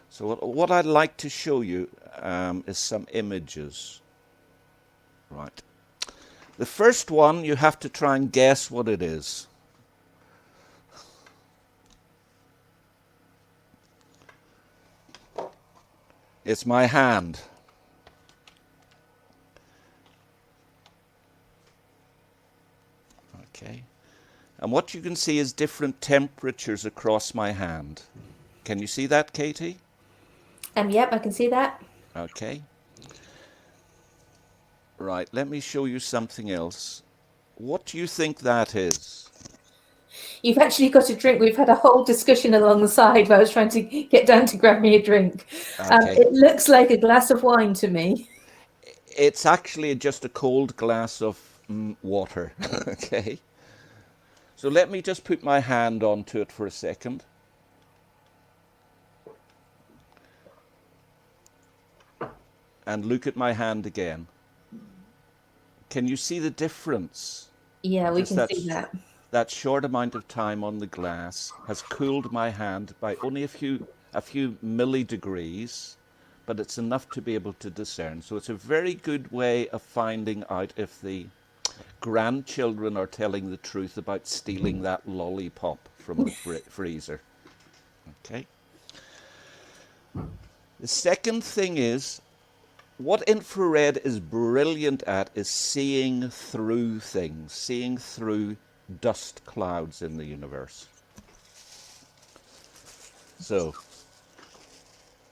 So what I'd like to show you is some images. Right. The first one, you have to try and guess what it is. It's my hand. Okay. And what you can see is different temperatures across my hand. Can you see that, Katie? Yep, I can see that. Okay. Right, let me show you something else. What do you think that is? You've actually got a drink. We've had a whole discussion along the side where I was trying to get down to grab me a drink. Okay. It looks like a glass of wine to me. It's actually just a cold glass of water. Okay. So let me just put my hand onto it for a second. And look at my hand again. Can you see the difference? Yeah, we Just can see that. That short amount of time on the glass has cooled my hand by only a few millidegrees, but it's enough to be able to discern. So it's a very good way of finding out if the grandchildren are telling the truth about stealing that lollipop from the freezer. Okay. The second thing is, what infrared is brilliant at is seeing through things, seeing through dust clouds in the universe. So,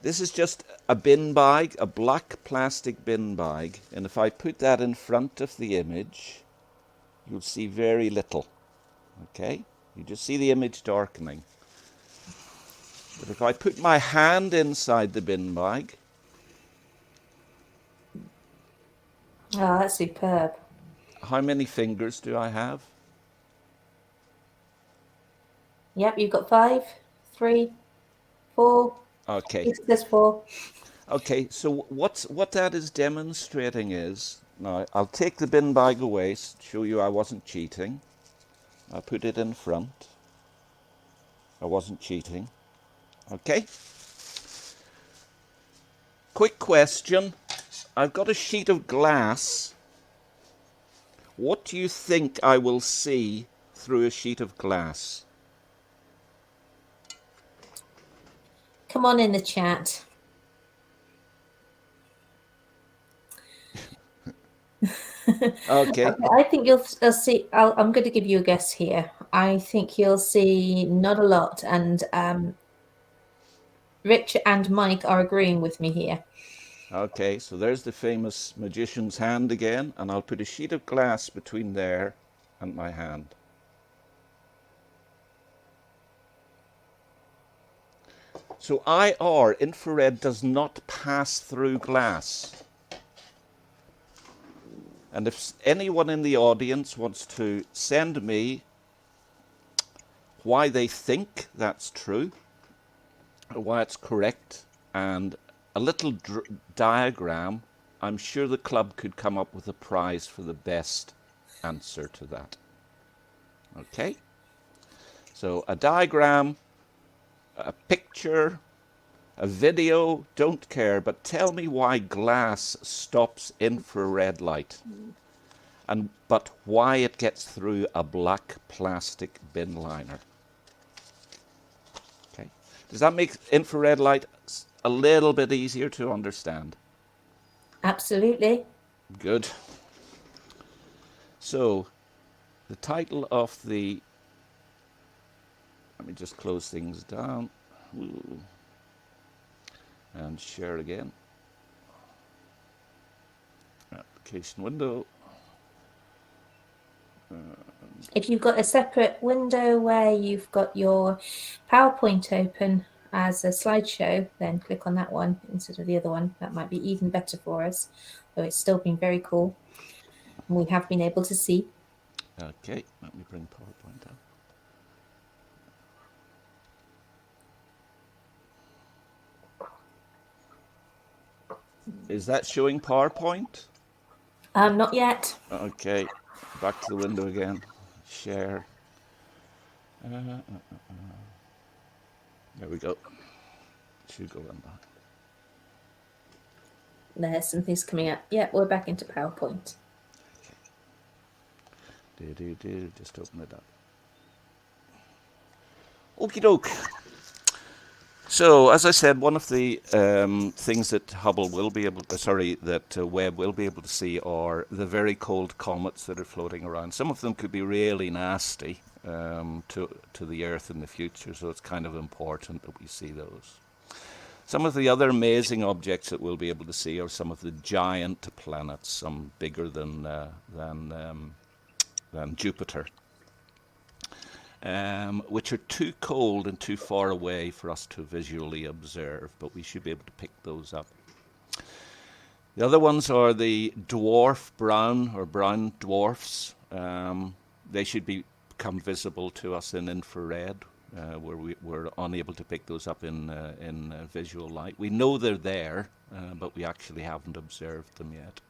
this is just a bin bag, a black plastic bin bag, and if I put that in front of the image, you'll see very little. Okay? You just see the image darkening. But if I put my hand inside the bin bag, Oh, that's superb. how many fingers do I have? Yep, you've got 5, 3, 4. Okay. There's 4. Okay, so what that is demonstrating is Now, I'll take the bin bag away, show you I wasn't cheating. I'll put it in front. I wasn't cheating. Okay. Quick question. I've got a sheet of glass. What do you think I will see through a sheet of glass? Come on in the chat. Okay. I think you'll see. I'm going to give you a guess here. I think you'll see not a lot, and Rich and Mike are agreeing with me here. Okay, so there's the famous magician's hand again, and I'll put a sheet of glass between there and my hand. So IR, infrared, does not pass through glass. And if anyone in the audience wants to send me why they think that's true, or why it's correct, and a little diagram, I'm sure the club could come up with a prize for the best answer to that. Okay? So a diagram, a picture, a video, don't care, but tell me why glass stops infrared light, but why it gets through a black plastic bin liner. Okay. Does that make infrared light a little bit easier to understand? Absolutely. Good. So, the title of the... Let me just close things down. Ooh. And share again. Application window. If you've got a separate window where you've got your PowerPoint open as a slideshow, then click on that one instead of the other one. That might be even better for us, though it's still been very cool. And we have been able to see. Okay, let me bring PowerPoint up. Is that showing PowerPoint? Not yet. Okay, back to the window again. Share. There we go. Should go on back. There's some things coming up. Yeah, we're back into PowerPoint. Just open it up. Okie doke. So, as I said, one of the things that Hubble will be able to, that Webb will be able to see are the very cold comets that are floating around. Some of them could be really nasty to the Earth in the future, so it's kind of important that we see those. Some of the other amazing objects that we'll be able to see are some of the giant planets, some bigger than Jupiter. Which are too cold and too far away for us to visually observe, but we should be able to pick those up. The other ones are the dwarf brown or brown dwarfs. They should become visible to us in infrared, where we're unable to pick those up in visual light. We know they're there, but we actually haven't observed them yet.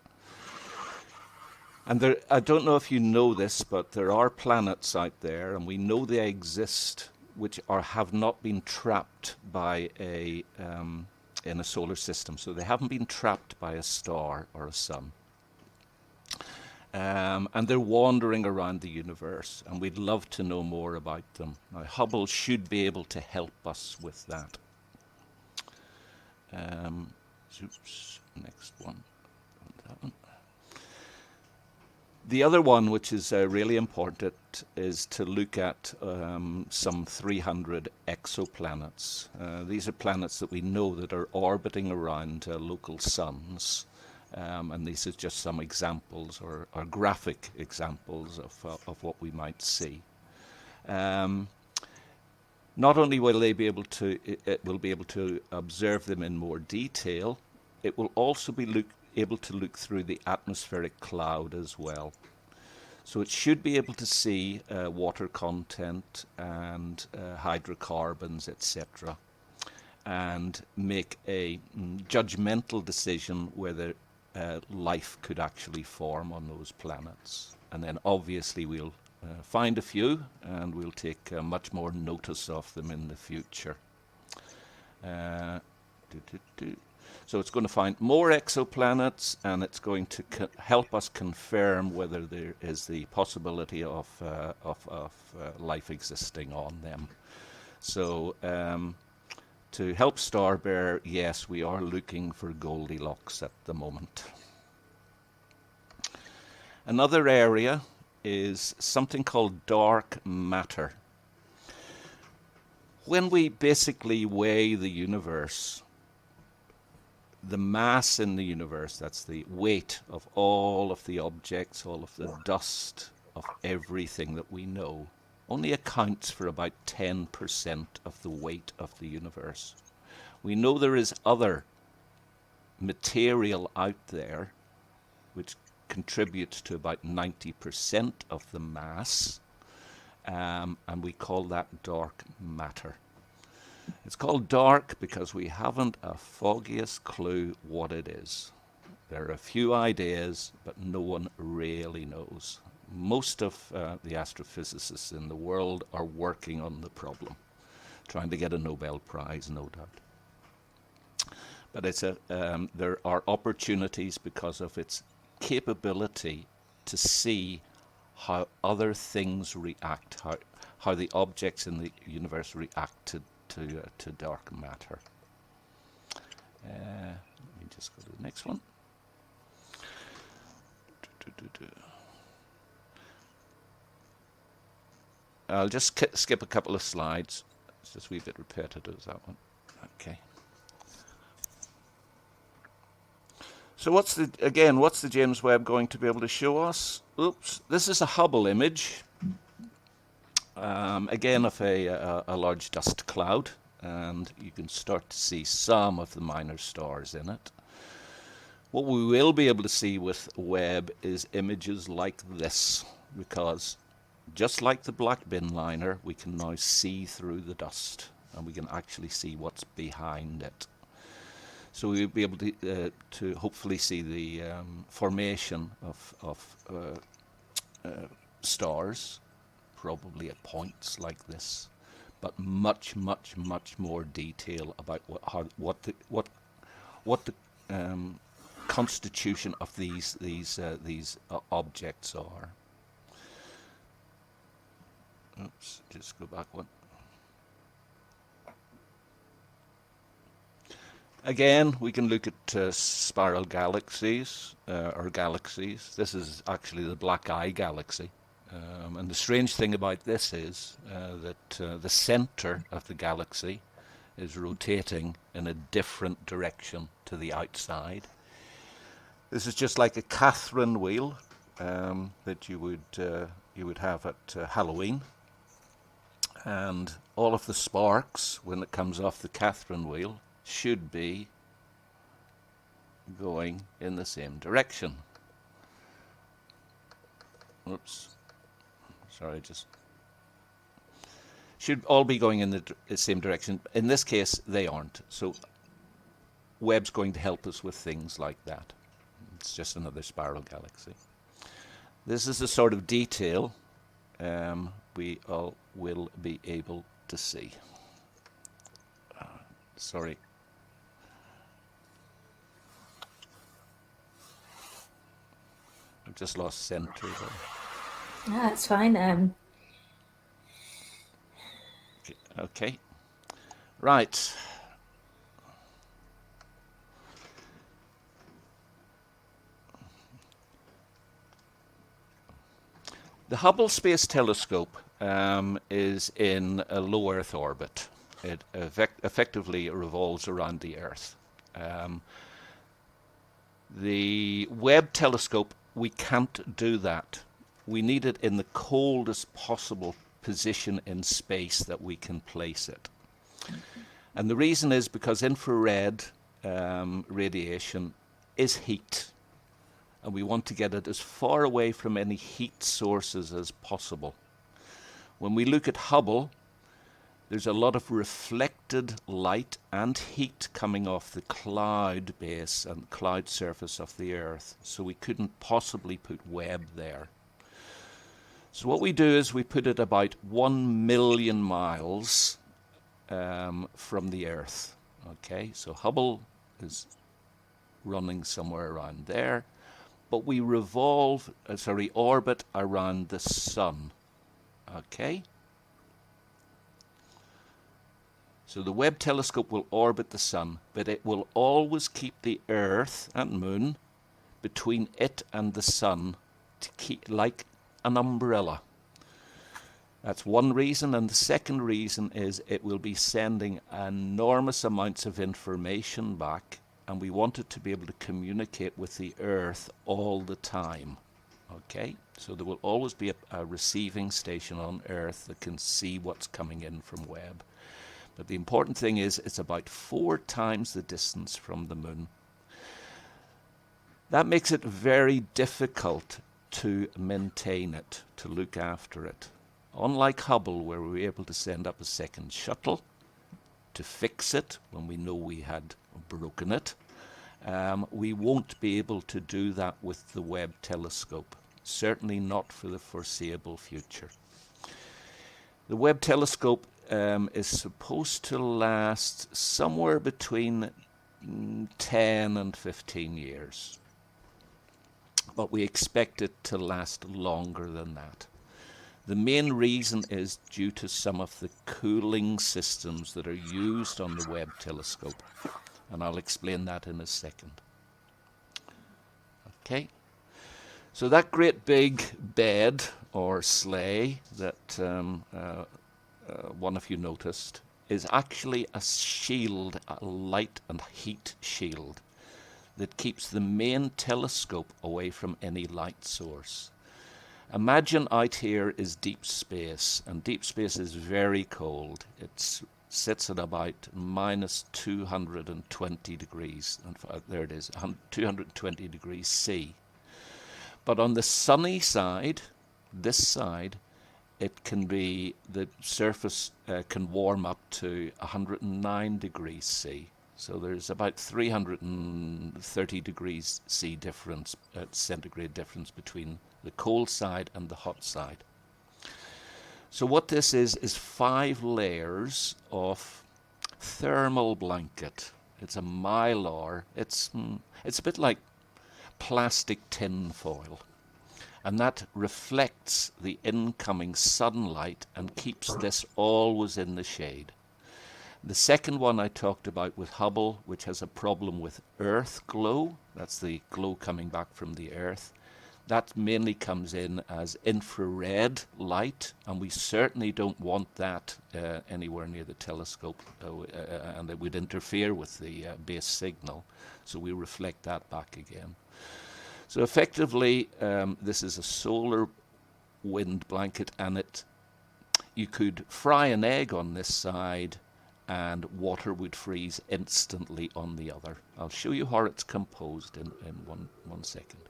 And I don't know if you know this, but there are planets out there, and we know they exist, which have not been trapped by in a solar system. So they haven't been trapped by a star or a sun. And they're wandering around the universe, and we'd love to know more about them. Now, Hubble should be able to help us with that. Oops, next one. That one. The other one, which is really important, is to look at some 300 exoplanets. These are planets that we know that are orbiting around local suns. And these are just some examples or graphic examples of what we might see. Not only will they be able to, it will be able to observe them in more detail, it will also be able to look through the atmospheric cloud as well. So it should be able to see water content and hydrocarbons, etc., and make a judgmental decision whether life could actually form on those planets. And then obviously we'll find a few, and we'll take much more notice of them in the future. So it's going to find more exoplanets, and it's going to help us confirm whether there is the possibility of life existing on them. So to help Starbear, yes, we are looking for Goldilocks at the moment. Another area is something called dark matter. When we basically weigh the universe, the mass in the universe, that's the weight of all of the objects, all of the dust of everything that we know, only accounts for about 10% of the weight of the universe. We know there is other material out there which contributes to about 90% of the mass, and we call that dark matter. It's called dark because we haven't a foggiest clue what it is. There are a few ideas, but no one really knows. Most of the astrophysicists in the world are working on the problem, trying to get a Nobel Prize, no doubt. But there are opportunities because of its capability to see how other things react, how the objects in the universe react to dark matter. Let me just go to the next one. I'll just skip a couple of slides. It's just a wee bit repetitive, that one. Okay. So what's the James Webb going to be able to show us? Oops, this is a Hubble image. Again, of a large dust cloud, and you can start to see some of the minor stars in it. What we will be able to see with Webb is images like this, because just like the black bin liner, we can now see through the dust, and we can actually see what's behind it. So we'll be able to hopefully see the formation of stars, probably at points like this, but much more detail about what the constitution of these objects are. Oops, just go back one. Again, we can look at spiral galaxies, or galaxies. This is actually the Black Eye galaxy. And the strange thing about this is that the center of the galaxy is rotating in a different direction to the outside. This is just like a Catherine wheel that you would have at Halloween. And all of the sparks, when it comes off the Catherine wheel, should be going in the same direction. Oops. Sorry, just should all be going in the same direction. In this case, they aren't. So Webb's going to help us with things like that. It's just another spiral galaxy. This is the sort of detail we all will be able to see. Sorry. I've just lost center there. No, that's fine. Okay. Right. The Hubble Space Telescope is in a low Earth orbit. It effectively revolves around the Earth. The Webb telescope, we can't do that. We need it in the coldest possible position in space that we can place it. And the reason is because infrared radiation is heat. And we want to get it as far away from any heat sources as possible. When we look at Hubble, there's a lot of reflected light and heat coming off the cloud base and cloud surface of the Earth, so we couldn't possibly put Webb there. So what we do is we put it about 1 million miles from the Earth. Okay, so Hubble is running somewhere around there, but we orbit around the Sun. Okay. So the Webb telescope will orbit the Sun, but it will always keep the Earth and Moon between it and the Sun, to keep like an umbrella. That's one reason, and the second reason is it will be sending enormous amounts of information back, and we want it to be able to communicate with the Earth all the time. Okay, so there will always be a receiving station on Earth that can see what's coming in from Webb. But the important thing is it's about 4 times the distance from the Moon. That makes it very difficult to maintain it, to look after it. Unlike Hubble, where we were able to send up a second shuttle to fix it when we know we had broken it, we won't be able to do that with the Webb telescope, certainly not for the foreseeable future. The Webb telescope is supposed to last somewhere between 10 and 15 years, but we expect it to last longer than that. The main reason is due to some of the cooling systems that are used on the Webb telescope, and I'll explain that in a second. Okay, so that great big bed or sleigh that one of you noticed is actually a shield, a light and heat shield that keeps the main telescope away from any light source. Imagine out here is deep space, and deep space is very cold. It sits at about minus 220 degrees. There it is, 220 degrees C. But on the sunny side, this side, it can be, the surface can warm up to 109 degrees C. So there's about 330 degrees C difference, centigrade difference between the cold side and the hot side. So what this is 5 layers of thermal blanket. It's a mylar. It's a bit like plastic tin foil. And that reflects the incoming sunlight and keeps this always in the shade. The second one I talked about with Hubble, which has a problem with Earth glow, that's the glow coming back from the Earth, that mainly comes in as infrared light, and we certainly don't want that anywhere near the telescope, and it would interfere with the base signal, so we reflect that back again. So effectively, this is a solar wind blanket, and you could fry an egg on this side and water would freeze instantly on the other. I'll show you how it's composed in one second.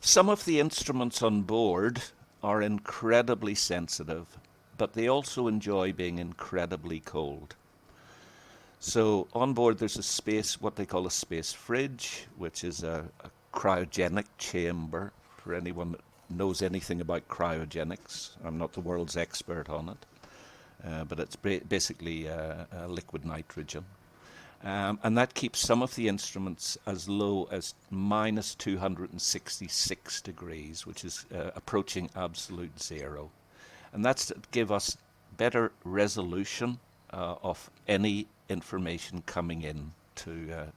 Some of the instruments on board are incredibly sensitive, but they also enjoy being incredibly cold. So on board there's what they call a space fridge, which is a cryogenic chamber. For anyone that knows anything about cryogenics, I'm not the world's expert on it. But it's basically liquid nitrogen. And that keeps some of the instruments as low as minus 266 degrees, which is approaching absolute zero. And that's to give us better resolution of any information coming in to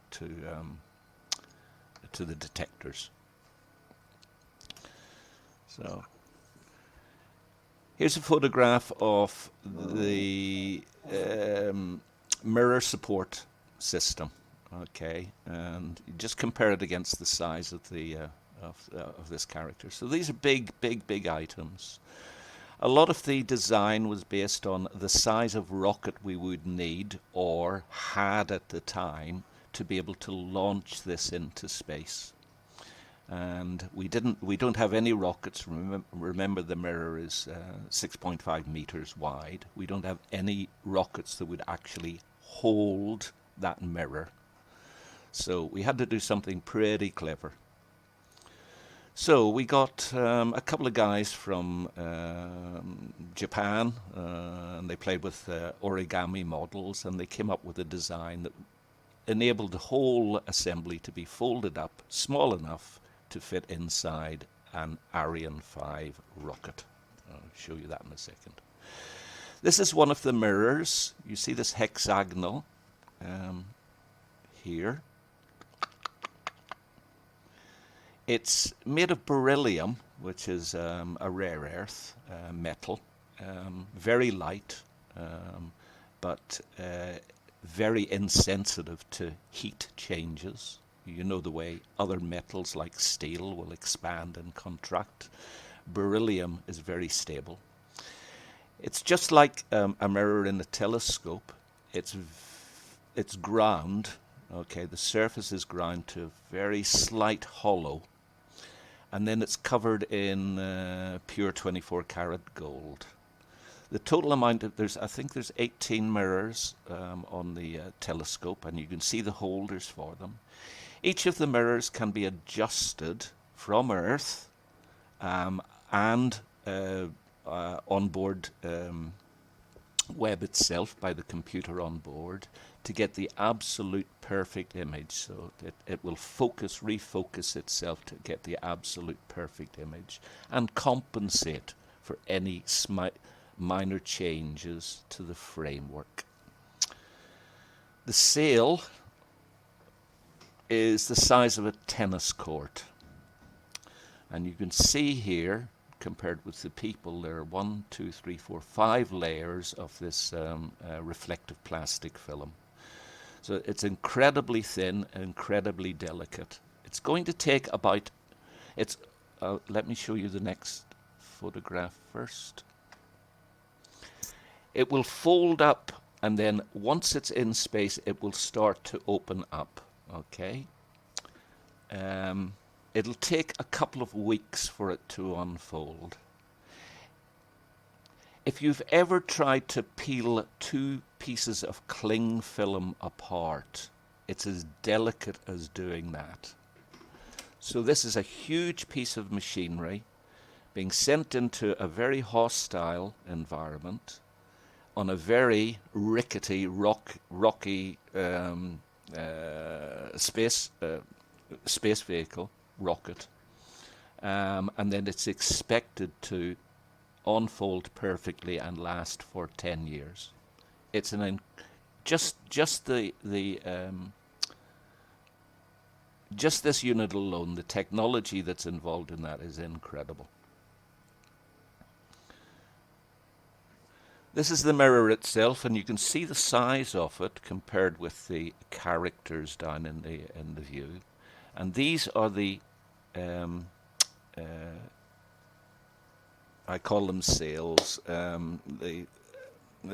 the detectors. So here's a photograph of the mirror support system, okay, and you just compare it against the size of the of this character. So these are big items. A lot of the design was based on the size of rocket we would need or had at the time to be able to launch this into space. And we don't have any rockets. Remember the mirror is 6.5 meters wide. We don't have any rockets that would actually hold that mirror. So we had to do something pretty clever. So we got a couple of guys from Japan, and they played with origami models, and they came up with a design that enabled the whole assembly to be folded up small enough to fit inside an Ariane 5 rocket. I'll show you that in a second. This is one of the mirrors. You see this hexagonal here. It's made of beryllium, which is a rare earth metal, very light, but very insensitive to heat changes. You know the way other metals like steel will expand and contract. Beryllium is very stable. It's just like a mirror in a telescope. It's ground. Okay, the surface is ground to a very slight hollow, and then it's covered in pure 24 karat gold. The total amount of I think there's 18 mirrors on the telescope, and you can see the holders for them. Each of the mirrors can be adjusted from Earth and on board Webb itself by the computer on board to get the absolute perfect image. So it will refocus itself to get the absolute perfect image and compensate for any minor changes to the framework. The sail is the size of a tennis court, and you can see here, compared with the people, there are 1, 2, 3, 4, 5 layers of this reflective plastic film. So it's incredibly thin, incredibly delicate. It's going to take about, let me show you the next photograph first. It will fold up, and then once it's in space, it will start to open up. Okay. It'll take a couple of weeks for it to unfold. If you've ever tried to peel 2 pieces of cling film apart, it's as delicate as doing that. So this is a huge piece of machinery being sent into a very hostile environment on a very rickety, rocky space vehicle rocket, and then it's expected to unfold perfectly and last for 10 years. It's just this unit alone, the technology that's involved in that is incredible. This is the mirror itself, and you can see the size of it compared with the characters down in the view. And these are the I call them sails. The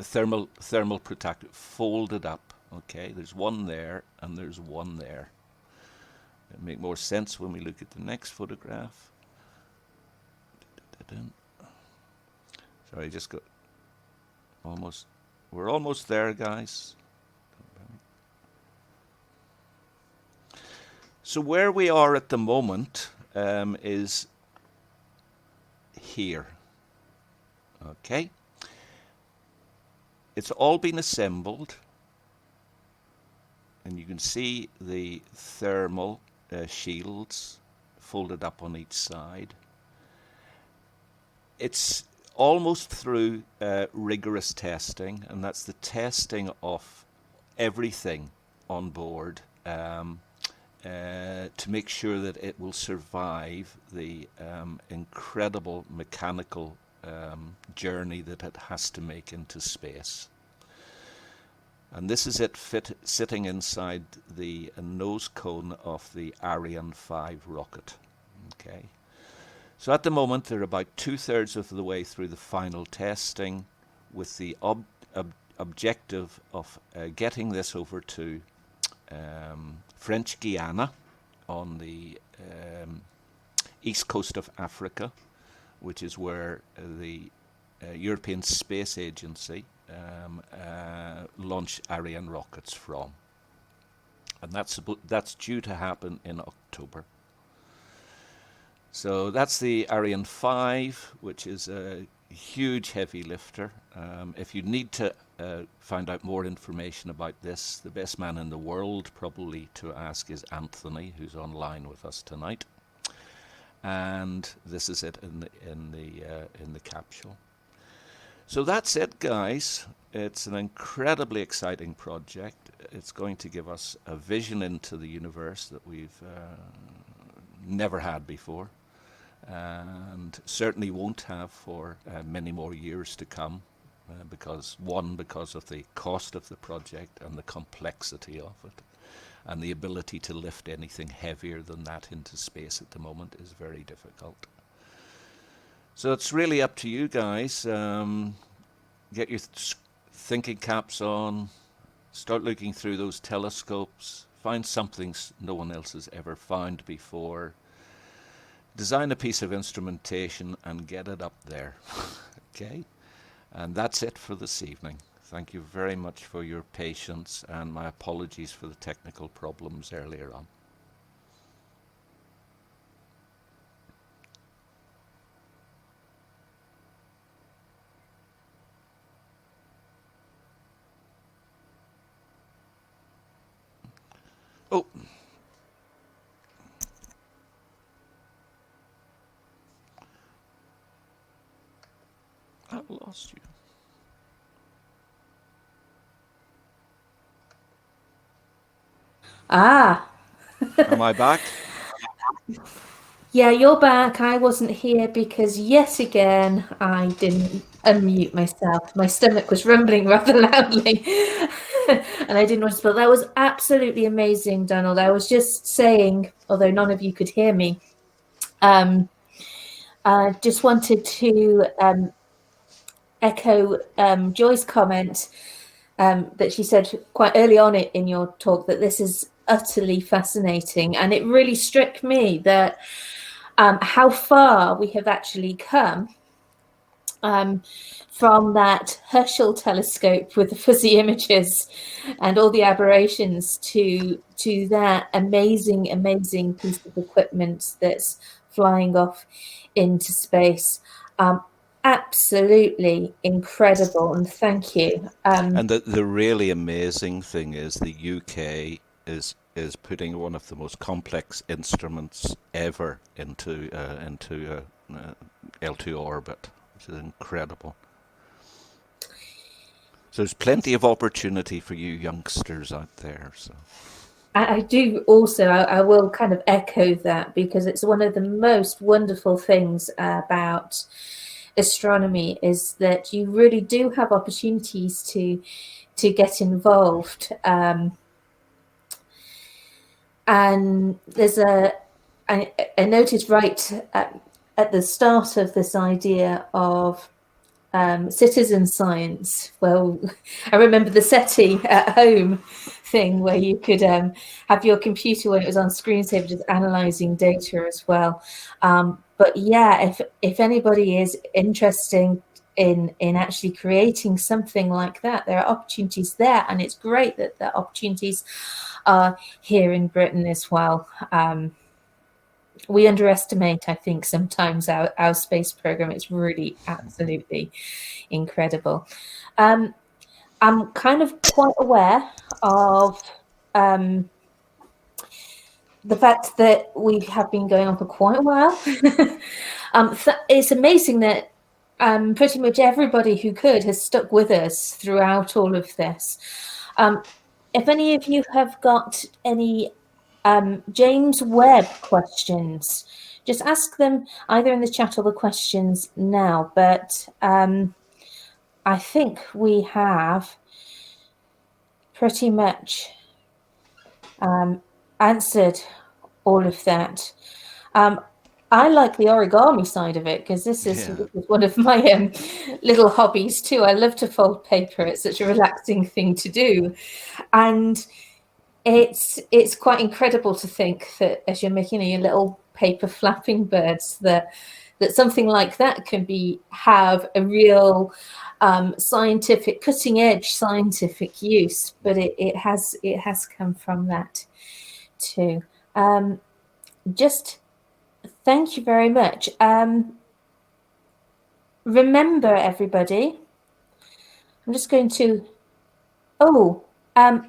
thermal protector folded up. Okay, there's one there and there's one there. It'll make more sense when we look at the next photograph. Sorry, I just got almost. We're almost there, guys. So where we are at the moment is here. Okay. It's all been assembled, and you can see the thermal shields folded up on each side. It's almost through rigorous testing, and that's the testing of everything on board to make sure that it will survive the incredible mechanical journey that it has to make into space. And this is it sitting inside the nose cone of the Ariane 5 rocket. Okay. So at the moment, they're about 2/3 of the way through the final testing, with the objective of getting this over to French Guiana on the east coast of Africa, which is where the European Space Agency launch Ariane rockets from. And that's due to happen in October. So that's the Ariane 5, which is a huge heavy lifter. If you need to find out more information about this, the best man in the world probably to ask is Anthony, who's online with us tonight. And this is it in the capsule. So that's it, guys. It's an incredibly exciting project. It's going to give us a vision into the universe that we've never had before, and certainly won't have for many more years to come, because of the cost of the project and the complexity of it, and the ability to lift anything heavier than that into space at the moment is very difficult. So it's really up to you guys. Get your thinking caps on, start looking through those telescopes, find something no one else has ever found before, design a piece of instrumentation and get it up there. Okay? And that's it for this evening. Thank you very much for your patience, and my apologies for the technical problems earlier on. Oh. I've lost you. Ah. Am I back? Yeah, you're back. I wasn't here because yet again I didn't unmute myself. My stomach was rumbling rather loudly and I didn't want to spill. That was absolutely amazing, Donald. I was just saying, although none of you could hear me, I just wanted to echo Joy's comment that she said quite early on in your talk that this is utterly fascinating. And it really struck me that how far we have actually come from that Herschel telescope with the fuzzy images and all the aberrations to that amazing piece of equipment that's flying off into space. Absolutely incredible, and thank you. And the really amazing thing is the UK is putting one of the most complex instruments ever into L2 orbit, which is incredible. So there's plenty of opportunity for you youngsters out there. So I do also, I will kind of echo that, because it's one of the most wonderful things about astronomy is that you really do have opportunities to get involved. And there's I noticed right at the start of this idea of citizen science. Well, I remember the SETI at home thing where you could have your computer when it was on screensaver just analyzing data as well. But yeah, if anybody is interested in actually creating something like that, there are opportunities there, and it's great that the opportunities are here in Britain as well. We underestimate, I think, sometimes our space program. It's really absolutely incredible. I'm kind of quite aware of the fact that we have been going on for quite a while. It's amazing that pretty much everybody who could has stuck with us throughout all of this. If any of you have got any James Webb questions, just ask them either in the chat or the questions now. But I think we have pretty much answered all of that. I like the origami side of it, because this is one of my little hobbies too. I love to fold paper. It's such a relaxing thing to do. And it's quite incredible to think that as you're making your little paper flapping birds, that something like that can have a real scientific, cutting edge scientific use, but it has come from that too. Just thank you very much. Remember, everybody, I'm just going to,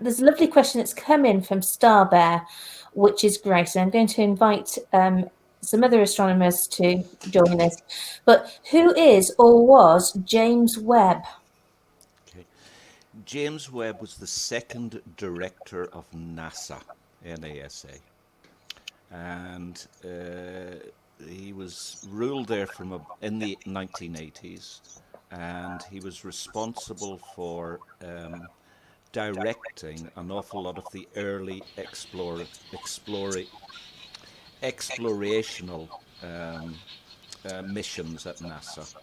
there's a lovely question that's come in from Star Bear, which is great. And I'm going to invite some other astronomers to join us. But who is or was James Webb? Okay. James Webb was the second director of NASA, NASA. And he was ruled there in the 1980s, and he was responsible for directing an awful lot of the early explorational missions at NASA.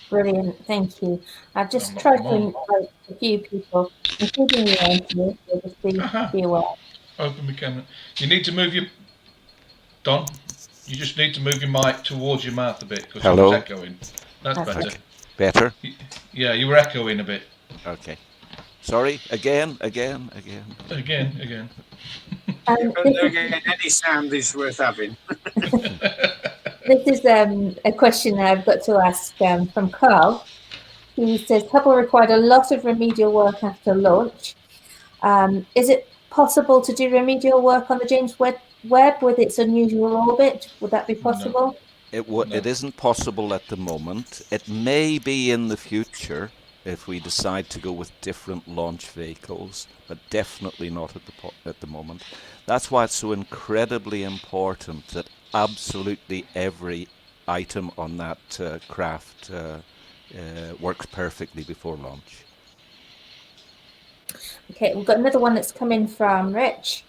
Brilliant, thank you. I've just tried to invite a few people, including you, Anthony, so just be aware. Open the camera. You need to move your... Don, you just need to move your mic towards your mouth a bit, because it was echoing. That's better. Okay. Better? Yeah, you were echoing a bit. Okay. Sorry, again. Again. Any sound is worth having. This is a question I've got to ask from Carl. He says, Hubble required a lot of remedial work after launch. Is it possible to do remedial work on the James Webb with its unusual orbit? Would that be possible? No. It isn't possible at the moment. It may be in the future if we decide to go with different launch vehicles, but definitely not at the moment. That's why it's so incredibly important that absolutely every item on that craft works perfectly before launch. Okay, we've got another one that's come in from Rich,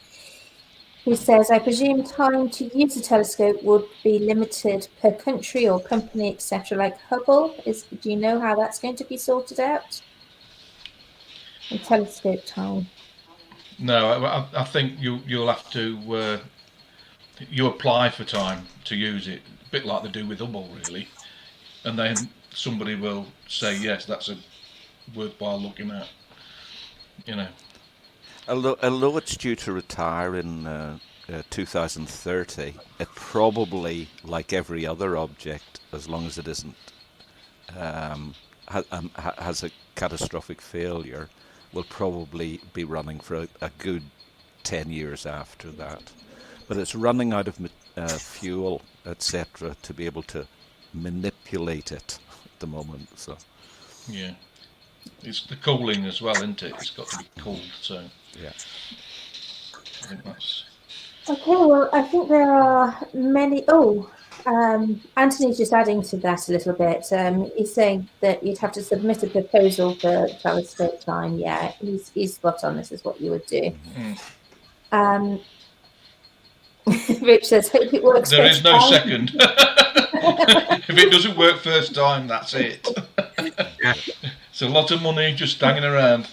who says, I presume time to use the telescope would be limited per country or company, etc., like Hubble. Do you know how that's going to be sorted out? And telescope time. No, I think you'll have to you apply for time to use it, a bit like they do with Hubble, really, and then somebody will say yes, that's a worthwhile looking at. You know. Although it's due to retire in 2030, it probably, like every other object, as long as it isn't has a catastrophic failure, will probably be running for a good 10 years after that. But it's running out of fuel, etc., to be able to manipulate it at the moment. So. Yeah. It's the cooling as well, isn't it? It's got to be cooled, so yeah. I think that's... Okay, well, I think there are many... Anthony's just adding to that a little bit. He's saying that you'd have to submit a proposal for telescope time. Yeah, he's spot on. This is what you would do. Mm-hmm. Rich says, hope it works. There is no second. If it doesn't work first time, that's it. It's a lot of money just hanging around.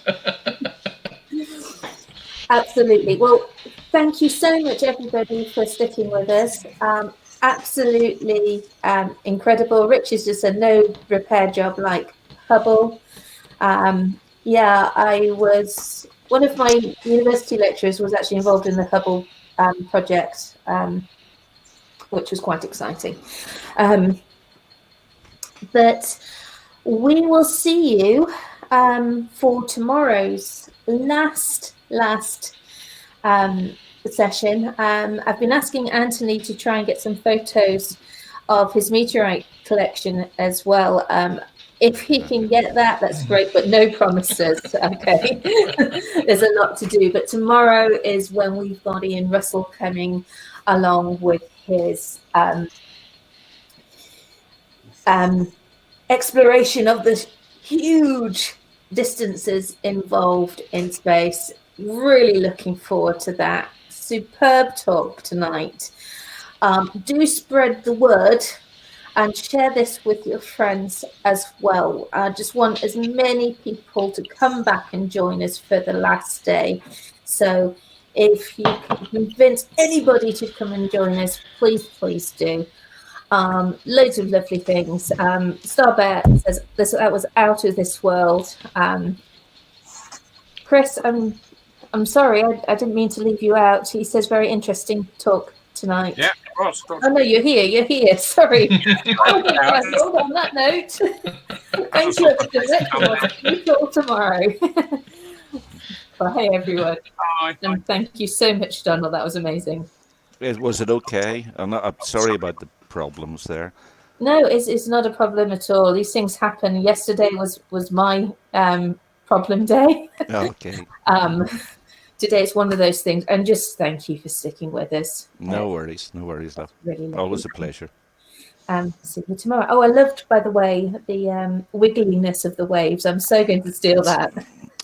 Absolutely. Well, thank you so much, everybody, for sticking with us. Absolutely incredible. Rich has just said no repair job like Hubble. Yeah, one of my university lecturers was actually involved in the Hubble project, which was quite exciting. But we will see you for tomorrow's last session. I've been asking Anthony to try and get some photos of his meteorite collection as well. If he can get that, that's great, but no promises. Okay, there's a lot to do. But tomorrow is when we've got Ian Russell coming along with his exploration of the huge distances involved in space. Really looking forward to that. Superb talk tonight. Do spread the word and share this with your friends as well. I just want as many people to come back and join us for the last day. So If you can convince anybody to come and join us, please do. Loads of lovely things. Starbear says that was out of this world. Chris, I'm sorry, I didn't mean to leave you out. He says very interesting talk tonight. Yeah, of course. Oh no, you're here. Sorry. Hold on that note. Thank you, everyone. See you all tomorrow. Bye, everyone. Bye. And thank you so much, Donald. That was amazing. Was it okay? I'm sorry about the problems there. No, it's not a problem at all. These things happen. Yesterday was my problem day. Okay. Today it's one of those things. And just thank you for sticking with us. No worries, love. Really Always a pleasure. See you tomorrow. Oh, I loved, by the way, the wiggliness of the waves. I'm so going to steal that.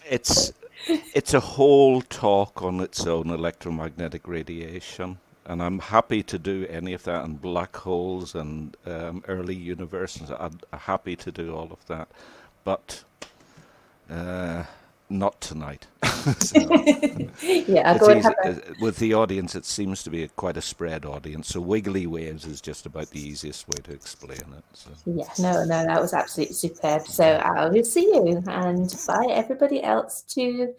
It's a whole talk on its own, electromagnetic radiation. And I'm happy to do any of that, and black holes and early universes. I'm happy to do all of that. But not tonight. Yeah, with the audience, it seems to be quite a spread audience. So wiggly waves is just about the easiest way to explain it. So. Yeah, no, that was absolutely superb. So I will see you, and bye everybody else to